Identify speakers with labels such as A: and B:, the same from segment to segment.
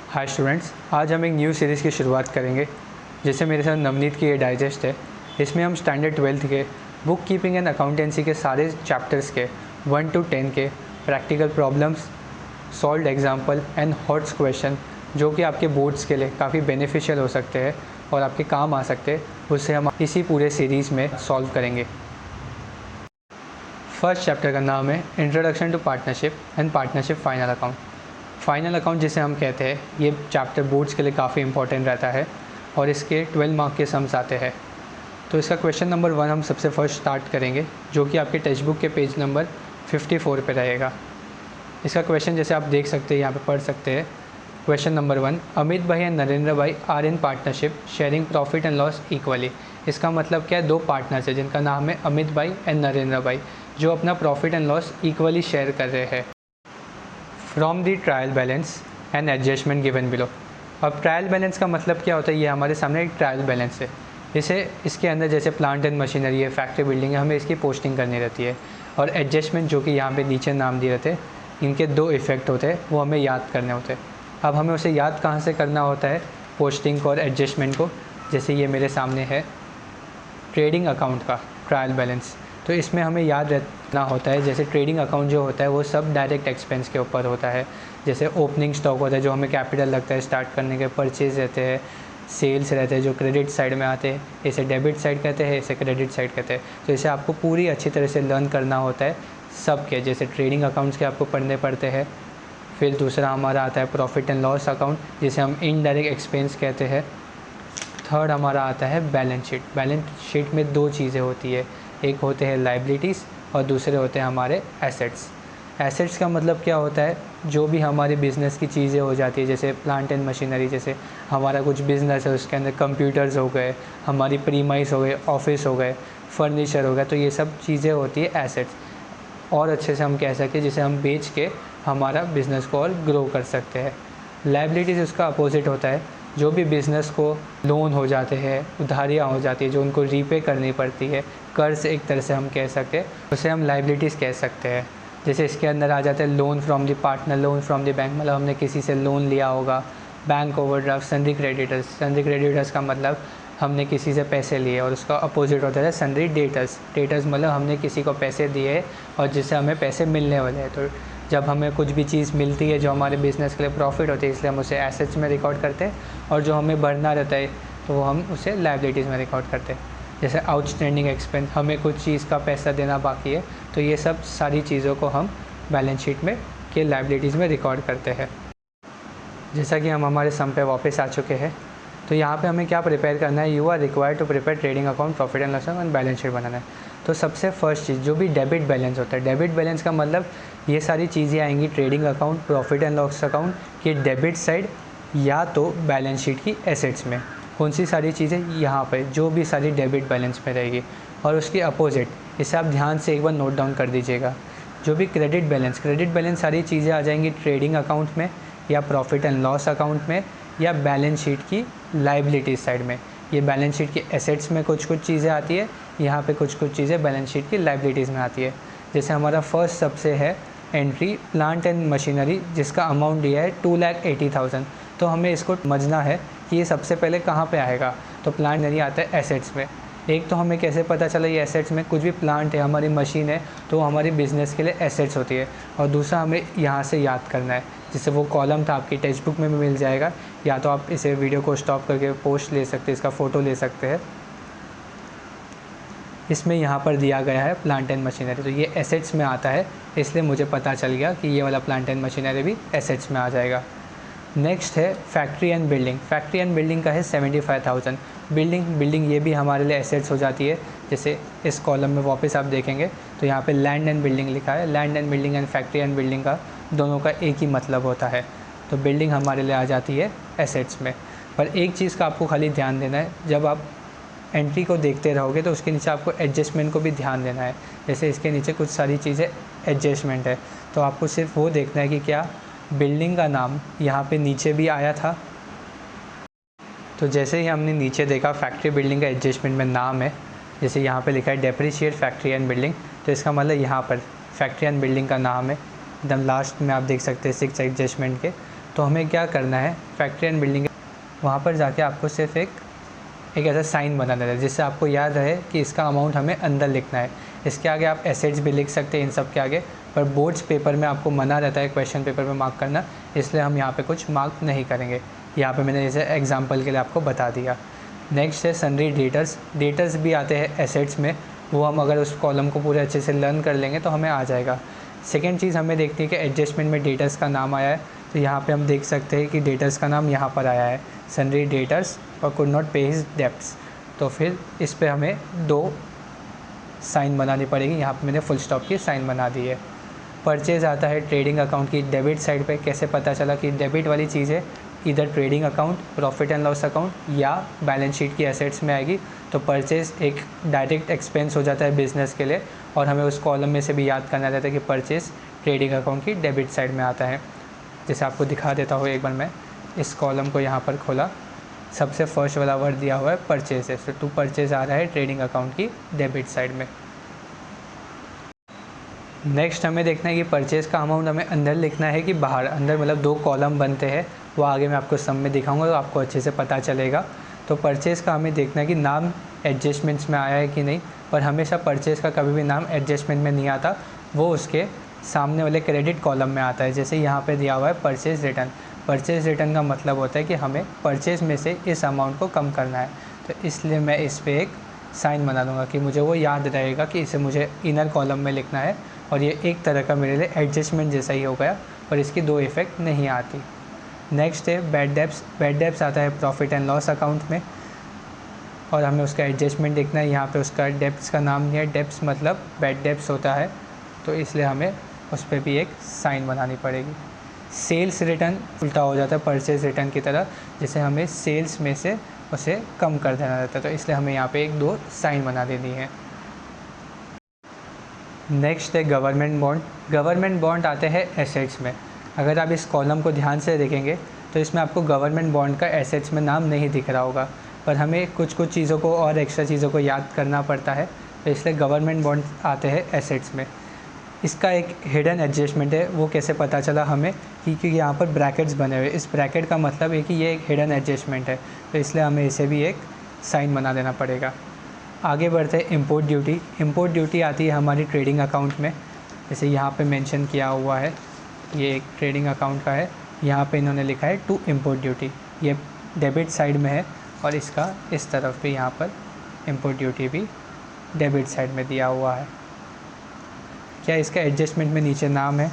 A: Hi students, आज हम एक न्यू सीरीज़ की शुरुआत करेंगे जिसे मेरे साथ नवनीत की ये डाइजेस्ट है। इसमें हम स्टैंडर्ड 12th के बुक कीपिंग एंड अकाउंटेंसी के सारे चैप्टर्स के 1 to 10 के practical problems, solved example and hots question जो कि आपके बोर्ड्स के लिए काफ़ी बेनिफिशियल हो सकते हैं और आपके काम आ सकते हैं, उससे हम इसी पूरे सीरीज़ में सॉल्व करेंगे। फर्स्ट चैप्टर का नाम है introduction to partnership and partnership final account. Final account जिसे हम कहते हैं, ये चैप्टर बोर्ड्स के लिए काफ़ी इंपॉर्टेंट रहता है और इसके 12 मार्क के सम्स आते हैं। तो इसका क्वेश्चन नंबर 1 हम सबसे फर्स्ट स्टार्ट करेंगे, जो कि आपके टेक्स्ट बुक के पेज नंबर 54 पे रहेगा। इसका क्वेश्चन जैसे आप देख सकते हैं, यहाँ पे पढ़ सकते हैं। क्वेश्चन नंबर 1, अमित भाई and Narendra bhai are in partnership sharing profit and loss equally. इसका मतलब क्या है, दो पार्टनर्स है जिनका नाम है अमित भाई एंड नरेंद्र भाई, जो अपना profit and loss equally share कर रहे हैं। From the trial balance and adjustment given below. अब ट्रायल बैलेंस का मतलब क्या होता है, ये हमारे सामने एक ट्रायल बैलेंस है। इसके अंदर जैसे प्लांट एंड मशीनरी है, फैक्ट्री बिल्डिंग है, हमें इसकी पोस्टिंग करनी रहती है। और एडजस्टमेंट जो कि यहाँ पे नीचे नाम दिए रहते हैं, इनके दो इफ़ेक्ट होते हैं, वो हमें याद करने होते हैं। अब हमें उसे याद कहाँ से करना होता है, पोस्टिंग को और एडजस्टमेंट को। जैसे ये मेरे सामने है ट्रेडिंग अकाउंट का ट्रायल बैलेंस, तो इसमें हमें याद रखना होता है, जैसे ट्रेडिंग अकाउंट जो होता है वो सब डायरेक्ट एक्सपेंस के ऊपर होता है। जैसे ओपनिंग स्टॉक होता है जो हमें कैपिटल लगता है स्टार्ट करने के, परचेज रहते हैं, सेल्स रहते हैं जो क्रेडिट साइड में आते हैं, इसे डेबिट साइड कहते हैं, इसे क्रेडिट साइड कहते हैं। तो इसे आपको पूरी अच्छी तरह से लर्न करना होता है सब के। जैसे ट्रेडिंग अकाउंट्स के आपको पढ़ने पड़ते हैं। फिर दूसरा हमारा आता है प्रॉफिट एंड लॉस अकाउंट, जिसे हम इनडायरेक्ट एक्सपेंस कहते हैं। थर्ड हमारा आता है बैलेंस शीट। बैलेंस शीट में दो चीज़ें होती है, एक होते हैं लाइबिलिटीज़ और दूसरे होते हैं हमारे एसेट्स। एसेट्स का मतलब क्या होता है, जो भी हमारे बिज़नेस की चीज़ें हो जाती है, जैसे प्लांट एंड मशीनरी, जैसे हमारा कुछ बिज़नेस है उसके अंदर कंप्यूटर्स हो गए, हमारी प्रीमाइस हो गए, ऑफिस हो गए, फर्नीचर हो गया, तो ये सब चीज़ें होती है एसेट्स। और अच्छे से हम कह सकते हैं जिसे हम बेच के हमारा बिज़नेस को और ग्रो कर सकते हैं। लाइबिलिटीज़ उसका अपोजिट होता है, जो भी बिज़नेस को लोन हो जाते हैं, उधारियाँ हो जाती है जो उनको रीपे करनी पड़ती है, कर्ज एक तरह से हम कह सकते हैं, उसे हम लाइबिलिटीज़ कह सकते हैं। जैसे इसके अंदर आ जाते हैं loan from the partner, loan from the bank, मतलब हमने किसी से लोन लिया होगा, bank overdraft, sundry creditors. Sundry creditors का मतलब हमने किसी से पैसे लिए, और उसका अपोजिट होता है सन्ड्री डेटर्स। डेटर्स मतलब हमने किसी को पैसे दिए और जिससे हमें पैसे मिलने वाले हैं। तो जब हमें कुछ भी चीज़ मिलती है जो हमारे बिज़नेस के लिए प्रॉफिट होती है, इसलिए हम उसे एसेट्स में रिकॉर्ड करते हैं, और जो हमें भरना रहता है तो वो हम उसे लाइबिलिटीज़ में रिकॉर्ड करते हैं। जैसे आउटस्टैंडिंग एक्सपेंस, हमें कुछ चीज़ का पैसा देना बाकी है, तो ये सब सारी चीज़ों को हम बैलेंस शीट में के लाइबिलिटीज़ में रिकॉर्ड करते हैं। जैसा कि हम हमारे सम पे वापस आ चुके हैं, तो यहाँ पे हमें क्या प्रिपेयर करना है, you are required to prepare trading account, profit and loss and balance sheet बनाना है। तो सबसे फर्स्ट चीज़ जो भी डेबिट बैलेंस होता है, डेबिट बैलेंस का मतलब ये सारी चीज़ें आएंगी trading account, profit and loss account की डेबिट साइड या तो बैलेंस शीट की एसेट्स में। कौन सी सारी चीज़ें, यहाँ पर जो भी सारी डेबिट बैलेंस में रहेगी। और उसकी अपोजिट, इसे आप ध्यान से एक बार नोट डाउन कर दीजिएगा, जो भी क्रेडिट बैलेंस सारी चीज़ें आ जाएंगी ट्रेडिंग अकाउंट में या प्रॉफिट एंड लॉस अकाउंट में या बैलेंस शीट की लाइबिलिटीज़ साइड में। ये बैलेंस शीट की एसेट्स में कुछ चीज़ें आती है, यहाँ पे कुछ चीज़ें बैलेंस शीट की लाइबिलिटीज़ में आती है। जैसे हमारा फर्स्ट सबसे है एंट्री प्लांट एंड मशीनरी, जिसका अमाउंट दिया है 2,80,000। तो हमें इसको समझना है कि ये सबसे पहले कहाँ पे आएगा, तो प्लांट नहीं आता है एसेट्स में। एक तो हमें कैसे पता चला ये एसेट्स में, कुछ भी प्लांट है, हमारी मशीन है, तो हमारी बिज़नेस के लिए एसेट्स होती है। और दूसरा हमें यहाँ से याद करना है, जिससे वो कॉलम था आपकी टेक्स्ट बुक में भी मिल जाएगा, या तो आप इसे वीडियो को स्टॉप करके पोस्ट ले सकते हैं, इसका फ़ोटो ले सकते हैं। इसमें यहाँ पर दिया गया है प्लांट एंड मशीनरी, तो ये एसेट्स में आता है, इसलिए मुझे पता चल गया कि ये वाला प्लांट एंड मशीनरी भी एसेट्स में आ जाएगा। नेक्स्ट है factory and building. Factory and building का है 75,000। बिल्डिंग ये भी हमारे लिए एसेट्स हो जाती है। जैसे इस कॉलम में वापस आप देखेंगे तो यहाँ पे लैंड एंड बिल्डिंग लिखा है। Land and building and factory and building का दोनों का एक ही मतलब होता है, तो बिल्डिंग हमारे लिए आ जाती है एसेट्स में। पर एक चीज़ का आपको खाली ध्यान देना है, जब आप एंट्री को देखते रहोगे तो उसके नीचे आपको एडजस्टमेंट को भी ध्यान देना है। जैसे इसके नीचे कुछ सारी चीज़ें एडजस्टमेंट है, तो आपको सिर्फ वो देखना है कि क्या बिल्डिंग का नाम यहाँ पे नीचे भी आया था। तो जैसे ही हमने नीचे देखा फैक्ट्री बिल्डिंग का एडजस्टमेंट में नाम है, जैसे यहाँ पे लिखा है डेप्रिशिएट फैक्ट्री एंड बिल्डिंग, तो इसका मतलब यहाँ पर फैक्ट्री एंड बिल्डिंग का नाम है। एकदम लास्ट में आप देख सकते हैं 6 एडजस्टमेंट के, तो हमें क्या करना है, फैक्ट्री एंड बिल्डिंग वहाँ पर जाके आपको सिर्फ एक ऐसा साइन बना देना है जिससे आपको याद रहे कि इसका अमाउंट हमें अंदर लिखना है। इसके आगे आप एसेट्स भी लिख सकते हैं इन सब के आगे, पर बोर्ड्स पेपर में आपको मना रहता है क्वेश्चन पेपर में मार्क करना, इसलिए हम यहाँ पे कुछ मार्क नहीं करेंगे। यहाँ पे मैंने जैसे एग्जांपल के लिए आपको बता दिया। नेक्स्ट है सन्ड्री डेटर्स। डेटर्स भी आते हैं एसेट्स में, वो हम अगर उस कॉलम को पूरे अच्छे से लर्न कर लेंगे तो हमें आ जाएगा। सेकेंड चीज़ हमें देखती है कि एडजस्टमेंट में डेटर्स का नाम आया है, तो यहाँ पे हम देख सकते हैं कि डेटर्स का नाम यहाँ पर आया है, सन्ड्री डेटर्स और कुड नॉट पे हिज डेब्ट्स। तो फिर इस पे हमें 2 साइन बनानी पड़ेगी, यहाँ पे मैंने फुल स्टॉप की साइन बना दी है। परचेज आता है ट्रेडिंग अकाउंट की डेबिट साइड पे। कैसे पता चला कि डेबिट वाली चीज़ है, इधर trading account, profit and loss account या बैलेंस शीट की एसेट्स में आएगी। तो परचेज एक डायरेक्ट एक्सपेंस हो जाता है बिजनेस के लिए, और हमें उस कॉलम में से भी याद करना रहता है कि परचेज ट्रेडिंग अकाउंट की डेबिट साइड में आता है। जैसे आपको दिखा देता हूँ एक बार, मैं इस कॉलम को यहाँ पर खोला, सबसे फर्स्ट वाला वर्ड दिया हुआ है परचेज है, तो टू परचेज आ रहा है ट्रेडिंग अकाउंट की डेबिट साइड में। नेक्स्ट हमें देखना है कि परचेज का अमाउंट हमें अंदर लिखना है कि बाहर। अंदर मतलब 2 कॉलम बनते हैं, वो आगे मैं आपको सम में दिखाऊंगा तो आपको अच्छे से पता चलेगा। तो परचेज़ का हमें देखना है कि नाम एडजस्टमेंट्स में आया है कि नहीं, पर हमेशा परचेज़ का कभी भी नाम एडजस्टमेंट में नहीं आता, वो उसके सामने वाले क्रेडिट कॉलम में आता है। जैसे यहाँ पे दिया हुआ है परचेज़ रिटर्न। परचेज़ रिटर्न का मतलब होता है कि हमें परचेज़ में से इस अमाउंट को कम करना है, तो इसलिए मैं इस पर एक साइन बना दूँगा कि मुझे वो याद रहेगा कि इसे मुझे इनर कॉलम में लिखना है। और ये एक तरह का मेरे लिए एडजस्टमेंट जैसा ही हो गया, पर इसकी 2 इफ़ेक्ट नहीं आती। नेक्स्ट है बैड डेब्ट्स। बैड डेब्ट्स आता है प्रॉफिट एंड लॉस अकाउंट में, और हमें उसका एडजस्टमेंट देखना है। यहाँ पे उसका डेब्ट्स का नाम नहीं है, डेब्ट्स मतलब बैड डेब्ट्स होता है, तो इसलिए हमें उस पर भी एक साइन बनानी पड़ेगी। सेल्स रिटर्न उल्टा हो जाता है परचेज रिटर्न की तरह, जिसे हमें सेल्स में से उसे कम कर देना रहता है, तो इसलिए हमें यहाँ पे 1-2 साइन बना देनी है। नेक्स्ट है गवर्नमेंट बॉन्ड। गवर्नमेंट बॉन्ड आते हैं एसेट्स में। अगर आप इस कॉलम को ध्यान से देखेंगे तो इसमें आपको गवर्नमेंट बॉन्ड का एसेट्स में नाम नहीं दिख रहा होगा, पर हमें कुछ चीज़ों को और एक्स्ट्रा चीज़ों को याद करना पड़ता है, तो इसलिए गवर्नमेंट बॉन्ड आते हैं एसेट्स में। इसका एक हिडन एडजस्टमेंट है, वो कैसे पता चला हमें, क्योंकि यहाँ पर ब्रैकेट्स बने हुए। इस ब्रैकेट का मतलब है कि ये एक हिडन एडजस्टमेंट है, तो इसलिए हमें इसे भी एक साइन बना देना पड़ेगा। आगे बढ़ते हैं इंपोर्ट ड्यूटी। इंपोर्ट ड्यूटी आती है हमारी ट्रेडिंग अकाउंट में, जैसे यहाँ पे मेंशन किया हुआ है, ये एक ट्रेडिंग अकाउंट का है, यहाँ पे इन्होंने लिखा है टू इंपोर्ट ड्यूटी, ये डेबिट साइड में है, और इसका इस तरफ भी यहाँ पर इंपोर्ट ड्यूटी भी डेबिट साइड में दिया हुआ है। क्या इसका एडजस्टमेंट में नीचे नाम है?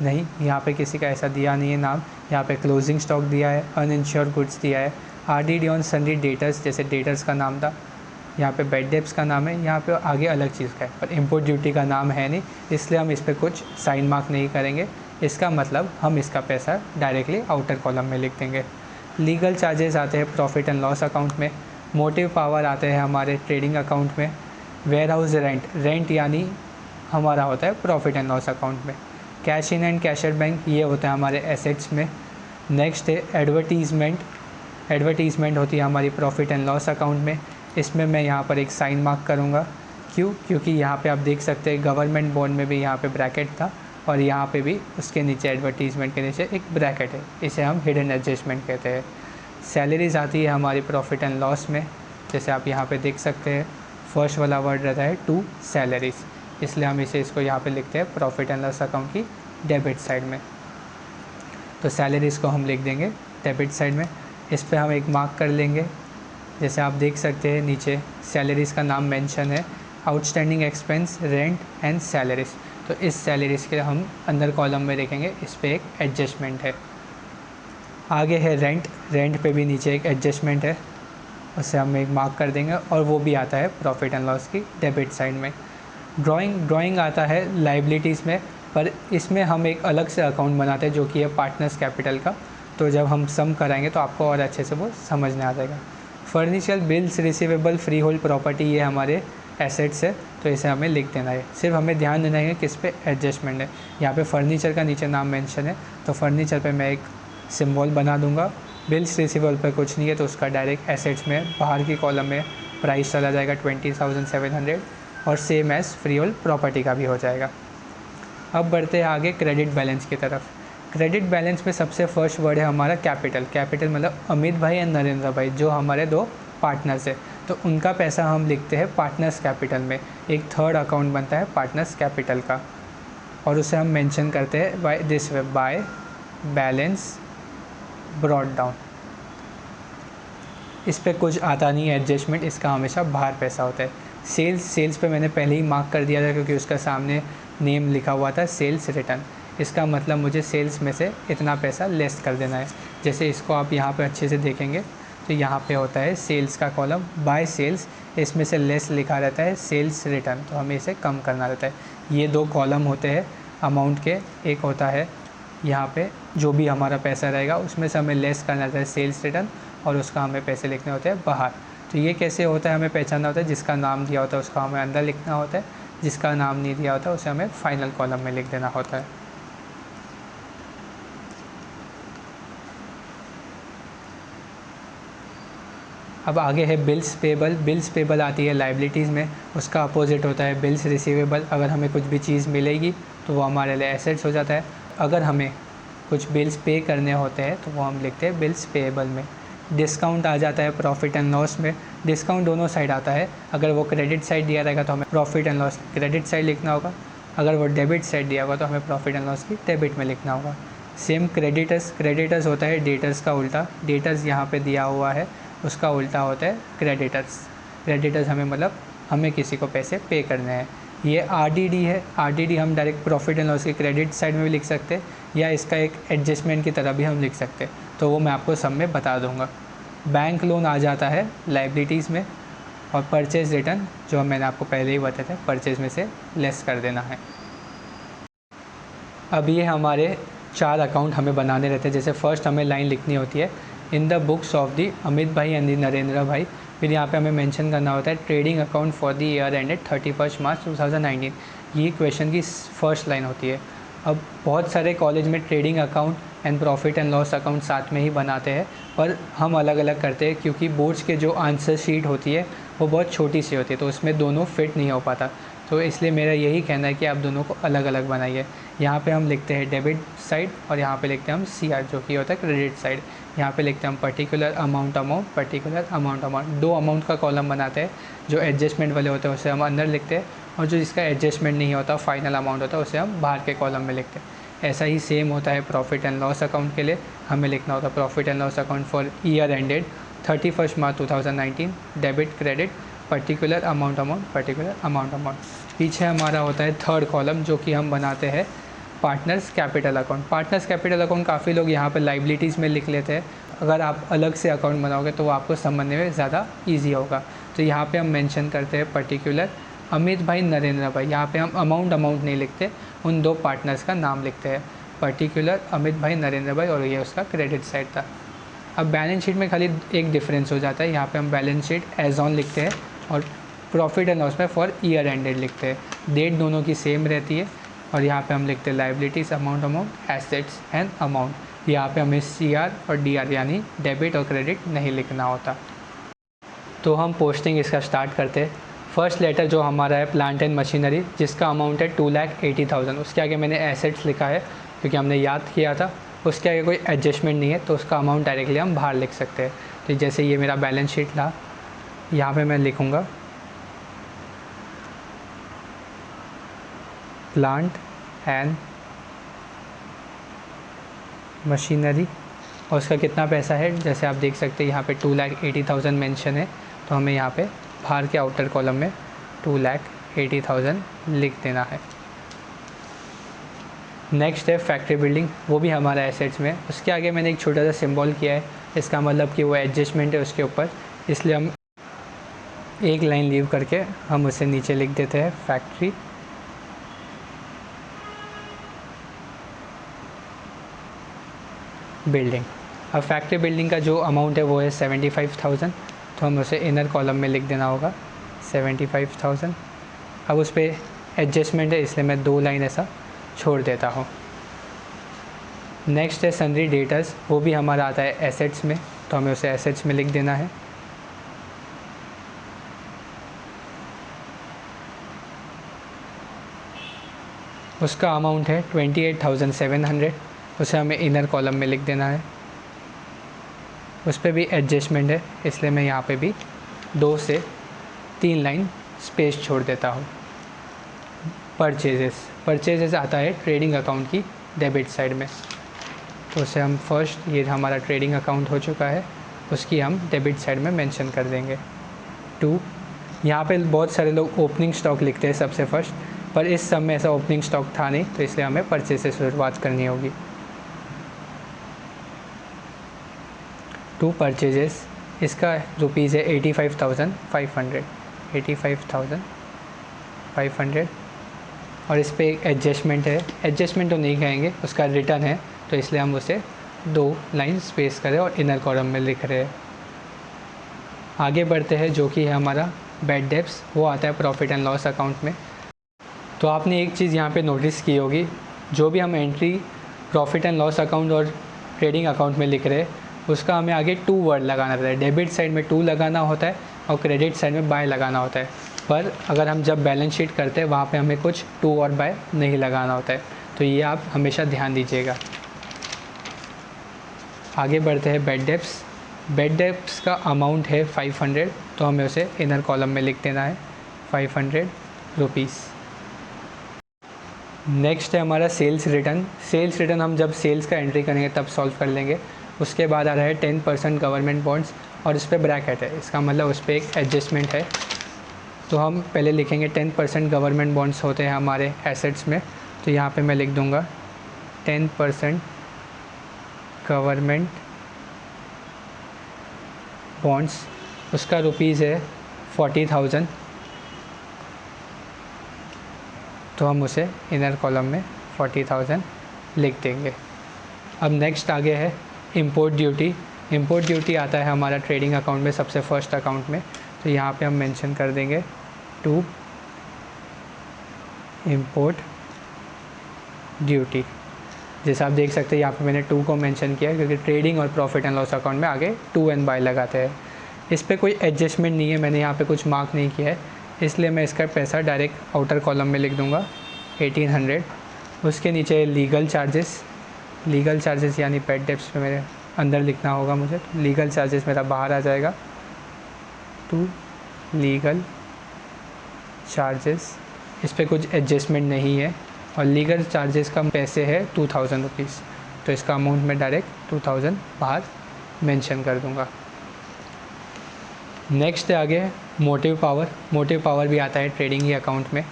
A: नहीं, यहाँ पे किसी का ऐसा दिया नहीं है नाम। यहाँ पे क्लोजिंग स्टॉक दिया है, अनइंश्योर्ड गुड्स दिया है, RDD ऑन सन्ड्री डेटर्स, जैसे डेटर्स का नाम था, यहाँ पे बैड डेब्ट्स का नाम है, यहाँ पे आगे अलग चीज़ का है, पर इंपोर्ट ड्यूटी का नाम है नहीं, इसलिए हम इस पर कुछ साइन मार्क नहीं करेंगे। इसका मतलब हम इसका पैसा डायरेक्टली आउटर कॉलम में लिख देंगे। लीगल चार्जेस आते हैं प्रॉफिट एंड लॉस अकाउंट में। मोटिव पावर आते हैं हमारे ट्रेडिंग अकाउंट में। वेयर हाउस रेंट यानी हमारा होता है प्रॉफिट एंड लॉस अकाउंट में। Cash in and cash at bank ये होता है हमारे एसेट्स में। नेक्स्ट है एडवर्टीज़मेंट होती है हमारी प्रॉफिट एंड लॉस अकाउंट में। इसमें मैं यहाँ पर एक साइन मार्क करूँगा, क्यों? क्योंकि यहाँ पे आप देख सकते हैं गवर्नमेंट बॉन्ड में भी यहाँ पे ब्रैकेट था, और यहाँ पे भी उसके नीचे एडवर्टीज़मेंट के नीचे एक ब्रैकेट है, इसे हम हिडन एडजस्टमेंट कहते हैं। सैलरीज़ आती है हमारी प्रॉफिट एंड लॉस में, जैसे आप यहाँ पे देख सकते हैं फर्स्ट वाला वर्ड रहता है टू सैलरीज़, इसलिए हम इसको यहाँ पे लिखते हैं प्रॉफिट एंड लॉस अकाउंट की डेबिट साइड में। तो सैलरीज़ को हम लिख देंगे डेबिट साइड में। इस पर हम एक मार्क कर लेंगे, जैसे आप देख सकते हैं नीचे सैलरीज़ का नाम मेंशन है, outstanding expense rent and salaries, तो इस सैलरीज़ के हम अंदर कॉलम में देखेंगे, इस पर एक एडजस्टमेंट है। आगे है रेंट पे भी नीचे एक एडजस्टमेंट है, उसे हम एक मार्क कर देंगे, और वो भी आता है प्रॉफिट एंड लॉस की डेबिट साइड में। ड्राइंग आता है लाइबिलिटीज़ में, पर इसमें हम एक अलग से अकाउंट बनाते हैं जो कि है पार्टनर्स कैपिटल का, तो जब हम सम कराएंगे तो आपको और अच्छे से वो समझ में आ जाएगा। Furniture bills receivable free hold property ये हमारे एसेट्स है, तो इसे हमें लिख देना है। सिर्फ हमें ध्यान देना है किस पे एडजस्टमेंट है। यहाँ पे फर्नीचर का नीचे नाम मेंशन है, तो फर्नीचर पे मैं एक सिंबल बना दूंगा। बिल्स रिसीवेबल पे कुछ नहीं है, तो उसका डायरेक्ट एसेट्स में बाहर की कॉलम में प्राइस चला जाएगा 20,700, और same as free hold property का भी हो जाएगा। अब बढ़ते हैं आगे क्रेडिट बैलेंस की तरफ। क्रेडिट बैलेंस में सबसे फर्स्ट वर्ड है हमारा कैपिटल। कैपिटल मतलब अमित भाई एंड नरेंद्र भाई जो हमारे दो पार्टनर्स है, तो उनका पैसा हम लिखते हैं पार्टनर्स कैपिटल में। एक थर्ड अकाउंट बनता है पार्टनर्स कैपिटल का, और उसे हम मेंशन करते हैं by this way, by balance brought down. इस पे कुछ आता नहीं है एडजस्टमेंट, इसका हमेशा बाहर पैसा होता है। सेल्स पे मैंने पहले ही मार्क कर दिया था क्योंकि उसका सामने नेम लिखा हुआ था सेल्स रिटर्न। इसका मतलब मुझे सेल्स में से इतना पैसा लेस कर देना है। जैसे इसको आप यहाँ पे अच्छे से देखेंगे तो यहाँ पे होता है सेल्स का कॉलम बाय सेल्स, इसमें से लेस लिखा रहता है सेल्स रिटर्न, तो हमें इसे कम करना रहता है। ये दो कॉलम होते हैं अमाउंट के, एक होता है यहाँ पे जो भी हमारा पैसा रहेगा उसमें से हमें लेस करना रहता है सेल्स रिटर्न, और उसका हमें पैसे लिखने होते हैं बाहर। तो ये कैसे होता है हमें पहचानना होता है, जिसका नाम दिया होता है उसका हमें अंदर लिखना होता है, जिसका नाम नहीं दिया होता उसे हमें फाइनल कॉलम में लिख देना होता है। अब आगे है बिल्स पेबल। बिल्स पेबल आती है लाइबिलिटीज़ में, उसका अपोजिट होता है बिल्स रिसीवेबल। अगर हमें कुछ भी चीज़ मिलेगी तो वो हमारे लिए एसेट्स हो जाता है, अगर हमें कुछ बिल्स पे करने होते हैं तो वो हम लिखते हैं बिल्स पेएबल में। डिस्काउंट आ जाता है प्रॉफिट एंड लॉस में। डिस्काउंट दोनों साइड आता है, अगर वो क्रेडिट साइड दिया रहेगा तो हमें profit and loss credit side लिखना होगा, अगर वो डेबिट साइड दिया होगा तो हमें प्रॉफिट एंड लॉस की डेबिट में लिखना होगा। सेम क्रेडिटर्स, क्रेडिटर्स होता है डेटर्स का उल्टा। डेटर्स यहाँ पे दिया हुआ है, उसका उल्टा होता है क्रेडिटर्स। क्रेडिटर्स हमें मतलब हमें किसी को पैसे पे करने हैं। ये आरडीडी है, आरडीडी हम डायरेक्ट प्रॉफिट एंड लॉस की क्रेडिट साइड में भी लिख सकते हैं, या इसका एक एडजस्टमेंट की तरह भी हम लिख सकते हैं, तो वो मैं आपको सब में बता दूंगा। बैंक लोन आ जाता है लाइबिलिटीज़ में, और परचेज रिटर्न जो मैंने आपको पहले ही बताया था परचेज में से लेस कर देना है। अब ये हमारे 4 अकाउंट हमें बनाने रहते हैं। जैसे फर्स्ट हमें लाइन लिखनी होती है in the books of the Amit भाई एंड दी नरेंद्र भाई, फिर यहाँ पे हमें मेंशन करना होता है trading account for the year ended 31 मार्च 2019। ये क्वेश्चन की फर्स्ट लाइन होती है। अब बहुत सारे कॉलेज में trading account and profit and loss account साथ में ही बनाते हैं, पर हम अलग अलग करते हैं क्योंकि बोर्ड्स के जो आंसर शीट होती है वो बहुत छोटी सी होती है, तो उसमें दोनों फिट नहीं हो पाता। तो इसलिए मेरा यही कहना है कि आप दोनों को अलग अलग बनाइए। यहाँ पे हम लिखते हैं डेबिट साइड, और यहाँ पे लिखते हैं हम सी आर जो कि होता है क्रेडिट साइड। यहाँ पे लिखते हैं हम particular amount particular amount. 2 amount का कॉलम बनाते हैं, जो एडजस्टमेंट वाले होते हैं उसे हम अंदर लिखते हैं, और जो जिसका एडजस्टमेंट नहीं होता फाइनल अमाउंट होता है उसे हम बाहर के कॉलम में लिखते हैं। ऐसा ही सेम होता है प्रॉफिट एंड लॉस अकाउंट के लिए, हमें लिखना होता है profit and loss account for year ended 31 March 2019, debit credit particular amount particular amount. पीछे हमारा होता है थर्ड कॉलम जो कि हम बनाते हैं partners capital account. Partners capital account काफ़ी लोग यहाँ पर लाइबिलिटीज़ में लिख लेते हैं, अगर आप अलग से अकाउंट बनाओगे तो वो आपको समझने में ज़्यादा ईजी होगा। तो यहाँ पे हम मेंशन करते हैं पर्टिकुलर अमित भाई नरेंद्र भाई। यहाँ पे हम अमाउंट नहीं लिखते, उन 2 पार्टनर्स का नाम लिखते हैं, पर्टिकुलर अमित भाई नरेंद्र भाई, और ये उसका क्रेडिट साइड था। अब बैलेंस शीट में खाली एक डिफरेंस हो जाता है, यहाँ पे हम बैलेंस शीट एज ऑन लिखते हैं और प्रॉफिट एंड लॉस में फॉर ईयर एंडेड लिखते हैं। डेट दोनों की सेम रहती है, और यहाँ पे हम लिखते हैं liabilities amount assets and amount. यहाँ पे हमें सी आर और डी आर यानी डेबिट और क्रेडिट नहीं लिखना होता। तो हम पोस्टिंग इसका स्टार्ट करते हैं। फर्स्ट लेटर जो हमारा है प्लांट एंड मशीनरी, जिसका अमाउंट है 2,80,000। उसके आगे मैंने एसेट्स लिखा है क्योंकि हमने याद किया था। उसके आगे कोई एडजस्टमेंट नहीं है तो उसका अमाउंट डायरेक्टली हम बाहर लिख सकते हैं। तो जैसे ये मेरा बैलेंस शीट था, यहाँ पे मैं लिखूँगा प्लांट एंड मशीनरी, और उसका कितना पैसा है जैसे आप देख सकते हैं यहाँ पे 2,80,000 मेंशन है, तो हमें यहाँ पे बाहर के आउटर कॉलम में 2,80,000 लिख देना है। नेक्स्ट है फैक्ट्री बिल्डिंग, वो भी हमारा एसेट्स में। उसके आगे मैंने एक छोटा सा सिंबल किया है, इसका मतलब कि वो एडजस्टमेंट है उसके ऊपर, इसलिए हम एक लाइन लीव करके हम उसे नीचे लिख देते हैं फैक्ट्री बिल्डिंग। अब फैक्ट्री बिल्डिंग का जो अमाउंट है वो है 75,000, तो हम उसे इनर कॉलम में लिख देना होगा 75,000। अब उस पर एडजस्टमेंट है इसलिए मैं 2 लाइन ऐसा छोड़ देता हूँ। नेक्स्ट है सन्ड्री डेटर्स, वो भी हमारा आता है एसेट्स में, तो हमें उसे एसेट्स में लिख देना है। उसका अमाउंट है 28,700, उसे हमें इनर कॉलम में लिख देना है। उस पर भी एडजस्टमेंट है, इसलिए मैं यहाँ पे भी 2 से 3 लाइन स्पेस छोड़ देता हूँ। परचेजेस आता है ट्रेडिंग अकाउंट की डेबिट साइड में, तो उसे हम फर्स्ट, ये हमारा ट्रेडिंग अकाउंट हो चुका है, उसकी हम डेबिट साइड में मेंशन कर देंगे 2। यहाँ पे बहुत सारे लोग ओपनिंग स्टॉक लिखते हैं सबसे फर्स्ट, पर इस सब में ऐसा ओपनिंग स्टॉक था नहीं, तो इसलिए हमें परचेज से शुरुआत करनी होगी। 2 परचेजेस, इसका रुपीज़ है 85,500, 85,500। और इस पर एक एडजस्टमेंट है, एडजस्टमेंट तो नहीं कहेंगे, उसका रिटर्न है, तो इसलिए हम उसे 2 लाइन स्पेस करें और इनर कॉलम में लिख रहे हैं। आगे बढ़ते हैं, जो कि है हमारा बैड डेब्ट्स, वो आता है प्रॉफिट एंड लॉस अकाउंट में। तो आपने एक चीज़ यहाँ पे नोटिस की होगी, जो भी हम entry profit and loss account और ट्रेडिंग अकाउंट में लिख रहे हैं, उसका हमें आगे 2 वर्ड लगाना रहता है। डेबिट साइड में 2 लगाना होता है और क्रेडिट साइड में बाय लगाना होता है, पर अगर हम जब बैलेंस शीट करते हैं वहाँ पे हमें कुछ 2 और बाय नहीं लगाना होता है, तो ये आप हमेशा ध्यान दीजिएगा। आगे बढ़ते हैं बैड डेब्ट्स। बैड डेब्ट्स का अमाउंट है 500, तो हमें उसे इनर कॉलम में लिख देना है 500 रुपीज़। नेक्स्ट है हमारा सेल्स रिटर्न। सेल्स रिटर्न हम जब सेल्स का एंट्री करेंगे तब सॉल्व कर लेंगे। उसके बाद आ रहा है 10% गवर्नमेंट बॉन्ड्स, और इस पर ब्रैकेट है, इसका मतलब उस पर एक एडजस्टमेंट है। तो हम पहले लिखेंगे 10% गवर्नमेंट बॉन्ड्स होते हैं हमारे एसेट्स में, तो यहाँ पे मैं लिख दूँगा 10% गवर्नमेंट बॉन्ड्स, उसका रुपीज़ है 40,000, तो हम उसे इनर कॉलम में 40,000 लिख देंगे। अब नेक्स्ट आगे है इंपोर्ट ड्यूटी। इंपोर्ट ड्यूटी आता है हमारा ट्रेडिंग अकाउंट में सबसे फर्स्ट अकाउंट में, तो यहाँ पे हम मेंशन कर देंगे 2 इंपोर्ट ड्यूटी। जैसे आप देख सकते हैं यहाँ पे मैंने 2 को मेंशन किया, क्योंकि ट्रेडिंग और प्रॉफिट एंड लॉस अकाउंट में आगे 2 एंड बाय लगाते हैं। इस पर कोई एडजस्टमेंट नहीं है, मैंने यहाँ पे कुछ मार्क नहीं किया है, इसलिए मैं इसका पैसा डायरेक्ट आउटर कॉलम में लिख दूँगा 1800। उसके नीचे लीगल चार्जेस, लीगल चार्जेस यानी बैड डेब्ट्स पे मेरे अंदर लिखना होगा मुझे, तो लीगल चार्जेस मेरा बाहर आ जाएगा 2 लीगल चार्जेस। इस पर कुछ एडजस्टमेंट नहीं है, और लीगल चार्जेस का पैसे है 2000 रुपीज़, तो इसका अमाउंट मैं डायरेक्ट 2000 बाहर मेंशन कर दूंगा। नेक्स्ट आगे मोटिव पावर। मोटिव पावर भी आता है ट्रेडिंग ही अकाउंट में,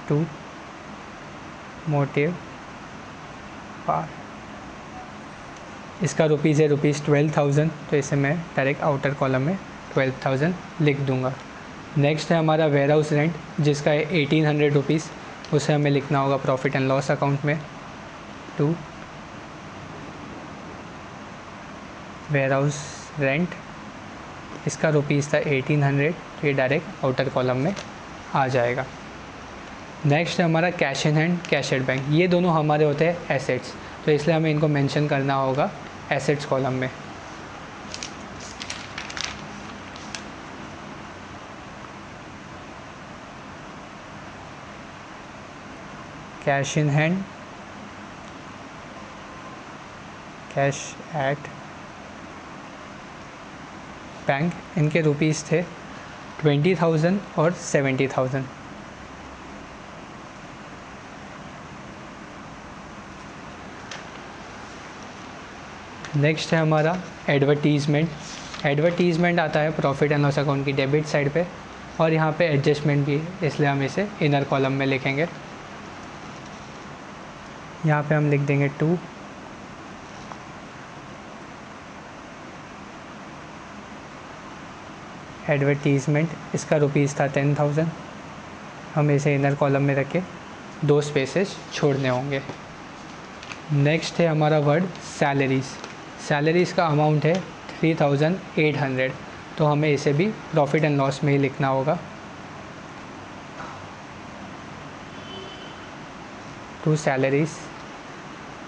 A: 2 मोटिव पावर, इसका रुपीज़ है ₹12,000, तो इसे मैं डायरेक्ट आउटर कॉलम में 12,000 लिख दूंगा। नेक्स्ट है हमारा वेयर हाउस रेंट, जिसका है 1800 रुपीज़, उसे हमें लिखना होगा प्रॉफिट एंड लॉस अकाउंट में 2 वेयर हाउस रेंट, इसका रुपीज़ था 1800, तो ये डायरेक्ट आउटर कॉलम में आ जाएगा। नेक्स्ट है हमारा cash in hand, cash at bank. ये दोनों हमारे होते हैं एसेट्स, तो इसलिए हमें इनको मेंशन करना होगा एसेट्स कॉलम में। Cash in hand, cash at bank, इनके रुपीज़ थे 20,000 और 70,000। नेक्स्ट है हमारा एडवर्टीज़मेंट। एडवर्टीज़मेंट आता है प्रॉफिट एंड लॉस अकाउंट की डेबिट साइड पे, और यहाँ पे एडजस्टमेंट भी है, इसलिए हम इसे इनर कॉलम में लिखेंगे। यहाँ पे हम लिख देंगे 2 एडवर्टीज़मेंट, इसका रुपीज़ था 10,000, हम इसे इनर कॉलम में रख के 2 स्पेसेस छोड़ने होंगे। नेक्स्ट है हमारा वर्ड सैलरीज़। सैलरीज़ का अमाउंट है 3,800, तो हमें इसे भी प्रॉफिट एंड लॉस में ही लिखना होगा। 2 सैलरीज़,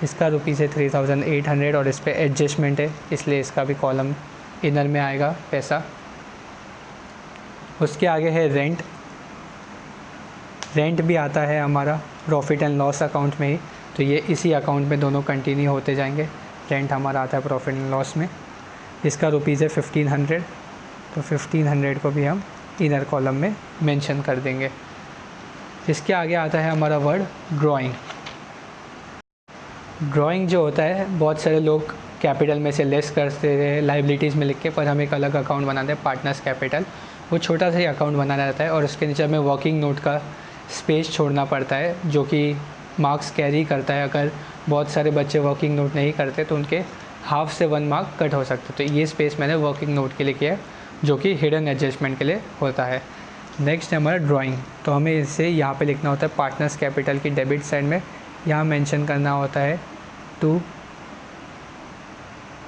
A: इसका रुपीज़ है 3,800, और इस पर एडजस्टमेंट है, इसलिए इसका भी कॉलम इनर में आएगा पैसा। उसके आगे है रेंट। रेंट भी आता है हमारा प्रॉफिट एंड लॉस अकाउंट में ही, तो ये इसी अकाउंट में दोनों कंटिन्यू होते जाएंगे। रेंट हमारा आता है प्रॉफिट एंड लॉस में, इसका रुपीज़ है 1500, तो 1500 को भी हम इनर कॉलम में मेंशन कर देंगे। इसके आगे आता है हमारा वर्ड ड्राइंग। ड्राइंग जो होता है, बहुत सारे लोग कैपिटल में से लेस करते हैं लाइबिलिटीज़ में लिख के, पर हम एक अलग अकाउंट बनाते हैं पार्टनर्स कैपिटल। वो छोटा सा ही अकाउंट बनाना रहता है और उसके नीचे हमें वर्किंग नोट का स्पेस छोड़ना पड़ता है, जो कि मार्क्स कैरी करता है। अगर बहुत सारे बच्चे वर्किंग नोट नहीं करते तो उनके हाफ से 1 मार्क कट हो सकता है। तो ये स्पेस मैंने वर्किंग नोट के लिए किया है, जो कि हिडन एडजस्टमेंट के लिए होता है। नेक्स्ट है हमारा ड्राइंग। तो हमें इसे यहाँ पे लिखना होता है पार्टनर्स कैपिटल की डेबिट साइड में, यहाँ मेंशन करना होता है टू